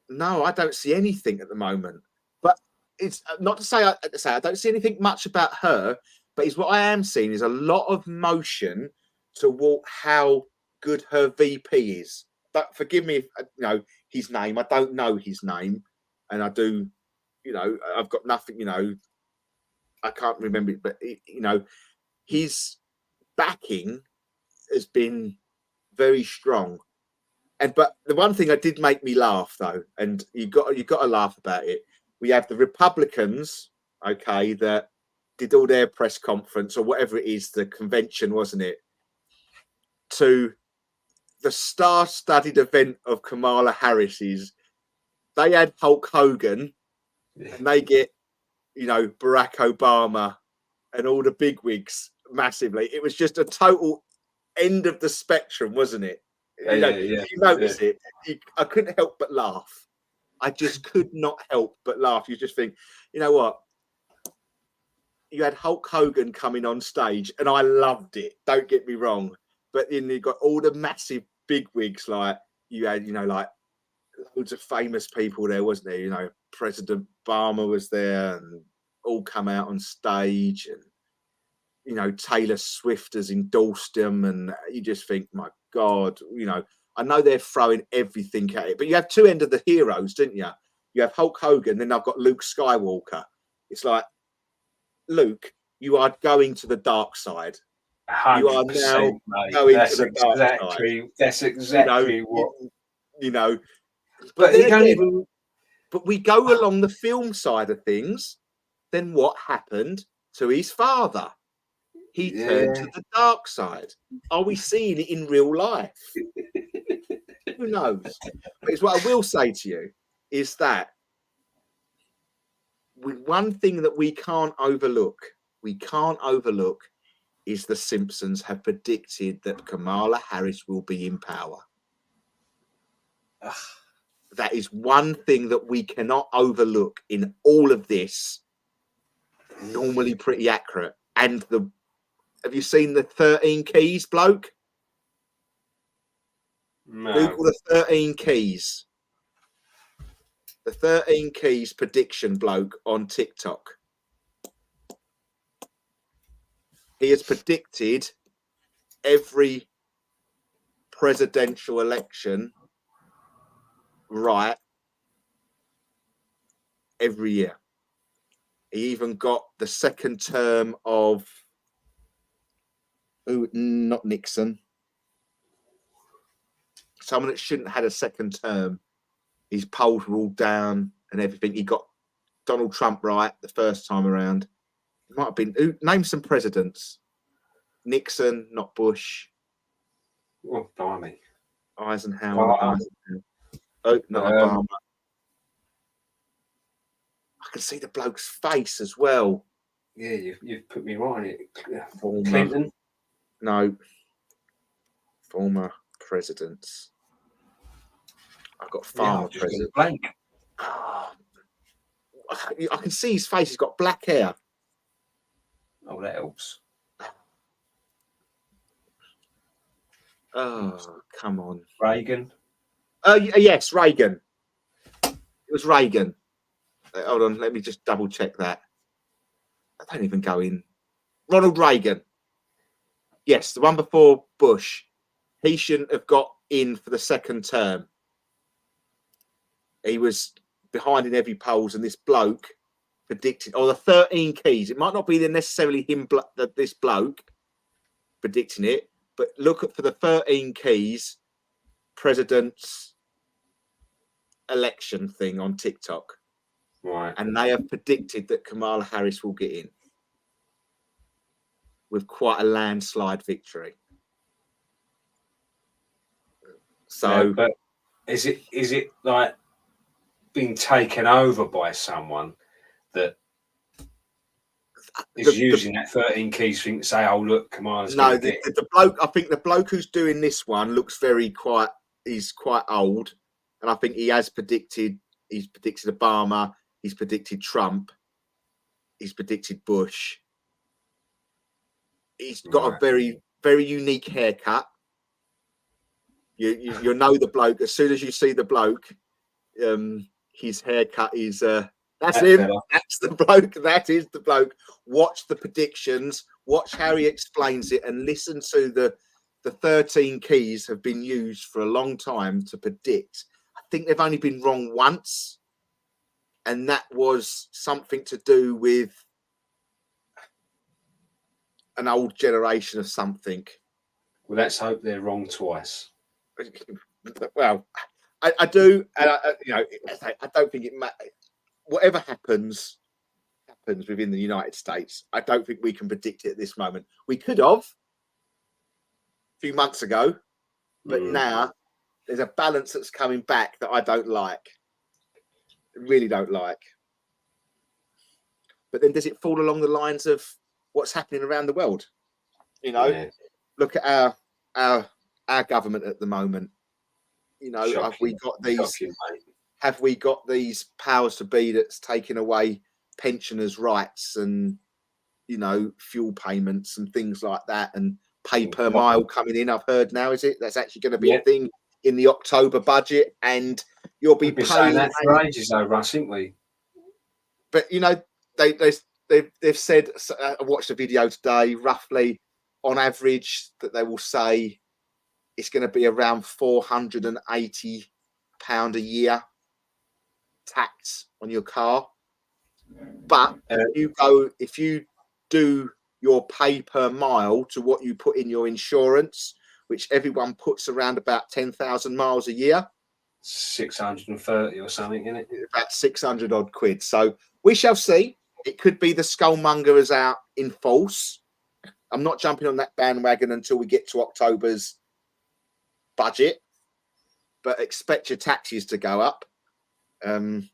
No, I don't see anything at the moment. But it's not to say I don't see anything much about her, but it's what I am seeing is a lot of motion toward how good her VP is. But forgive me if his name. I don't know his name, and I do. I've got nothing. I can't remember it, but his backing has been very strong. But the one thing that did make me laugh though, and you got to laugh about it. We have the Republicans, okay, that did all their press conference or whatever it is, the convention, wasn't it? To the star-studded event of Kamala Harris's, they had Hulk Hogan, and they get, Barack Obama and all the bigwigs massively. It was just a total end of the spectrum, wasn't it? You notice it. I couldn't help but laugh. I just could not help but laugh. You just think, you know what? You had Hulk Hogan coming on stage, and I loved it. Don't get me wrong, but then you got all the massive bigwigs, like you had, like loads of famous people there, wasn't there? President Obama was there, and all come out on stage, and Taylor Swift has endorsed him, and you just think, my God, I know they're throwing everything at it, but you have two end of the heroes, didn't you? You have Hulk Hogan, then I've got Luke Skywalker. It's like, Luke, you are going to the dark side. You are now going to the dark side. That's exactly what. But you don't even. But we go along the film side of things. Then what happened to his father? He turned to the dark side. Are we seeing it in real life? Who knows? But it's what I will say to you is that one thing that we can't overlook is the Simpsons have predicted that Kamala Harris will be in power. That is one thing that we cannot overlook in all of this. Normally pretty accurate. And have you seen the 13 keys, bloke? No. Google the 13 keys. The 13 keys prediction bloke on TikTok. He has predicted every presidential election right every year. He even got the second term of not Nixon. Someone that shouldn't have had a second term. His polls were all down and everything. He got Donald Trump right the first time around. It might have been. Name some presidents. Nixon, not Bush. Oh, blimey. Eisenhower. Oh, not Obama. I can see the bloke's face as well. Yeah, you've put me right on it. Clinton? No. Former presidents. I've got former president. Blank. I can see his face. He's got black hair. Oh, that helps. Oh, come on. Reagan. Yes, Reagan. It was Reagan. Hold on, let me just double check that. I don't even go in. Ronald Reagan. Yes, the one before Bush. He shouldn't have got in for the second term. He was behind in every polls, and this bloke predicted, the 13 keys. It might not be necessarily him, this bloke predicting it, but look at for the 13 keys president's election thing on TikTok. Right. And they have predicted that Kamala Harris will get in with quite a landslide victory. So, yeah, but is it like being taken over by someone that is using that 13 keys thing to say, "Oh, look, Kamala's no, going to get the bloke. I think the bloke who's doing this one looks he's quite old, and I think he has predicted. He's predicted Obama. He's predicted Trump. He's predicted Bush. He's got a very, very unique haircut. You know the bloke as soon as you see the bloke. His haircut is that's him. Fella. That's the bloke. That is the bloke. Watch the predictions. Watch how he explains it, and listen to the 13 keys have been used for a long time to predict. I think they've only been wrong once, and that was something to do with an old generation of something. Well, let's hope they're wrong twice. Well, I do, and I don't think it matters. Whatever happens within the United States. I don't think we can predict it at this moment. We could have a few months ago, but now there's a balance that's coming back that I don't like. Really don't like. But then does it fall along the lines of what's happening around the world? Look at our government at the moment. Shocking. Have we got these powers to be that's taking away pensioners' rights and fuel payments and things like that, and pay per mile coming in? I've heard now, that's actually going to be a thing in the October budget, and you'll be paying saying that for ages, though, Russ, haven't we? But they've said. I watched a video today. Roughly, on average, that they will say it's going to be around £480 a year tax on your car. But if you do your pay per mile to what you put in your insurance, which everyone puts around about 10,000 miles a year, 630 or something, isn't it? About 600 odd quid. So we shall see. It could be the skullmonger is out in force. I'm not jumping on that bandwagon until we get to October's budget, but expect your taxes to go up. Well,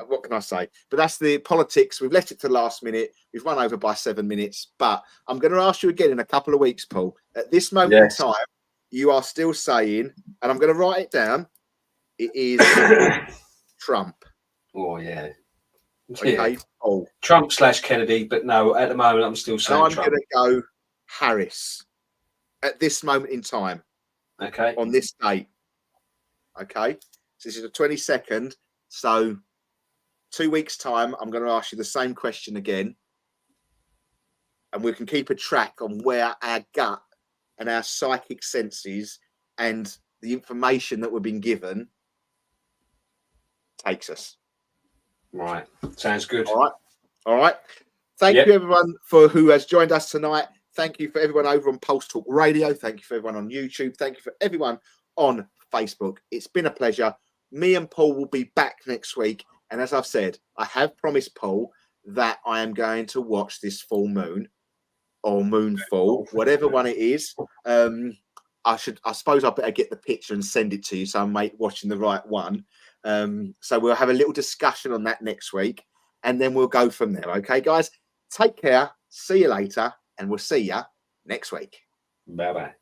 what can I say? But that's the politics. We've left it to the last minute. We've run over by 7 minutes. But I'm going to ask you again in a couple of weeks, Paul. At this moment in time, you are still saying, and I'm going to write it down, it is Trump. Oh, yeah. Okay, Paul. Trump / Kennedy, but no, at the moment, I'm still saying I'm Trump. going to go Harris at this moment in time. Okay. On this date. Okay. So this is the 22nd. So 2 weeks' time, I'm going to ask you the same question again. And we can keep a track on where our gut and our psychic senses and the information that we've been given takes us. Right. Sounds good. All right. Thank you, everyone, for who has joined us tonight. Thank you for everyone over on Pulse Talk Radio. Thank you for everyone on YouTube. Thank you for everyone on Facebook. It's been a pleasure. Me and Paul will be back next week. And as I've said, I have promised Paul that I am going to watch this full moon or moonfall, whatever one it is. I suppose I better get the picture and send it to you so I'm watching the right one. So we'll have a little discussion on that next week, and then we'll go from there. Okay, guys, take care. See you later, and we'll see you next week. Bye-bye.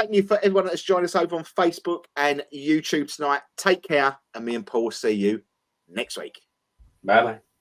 Thank you for everyone that's joined us over on Facebook and YouTube tonight. Take care, and me and Paul will see you next week. Bye bye.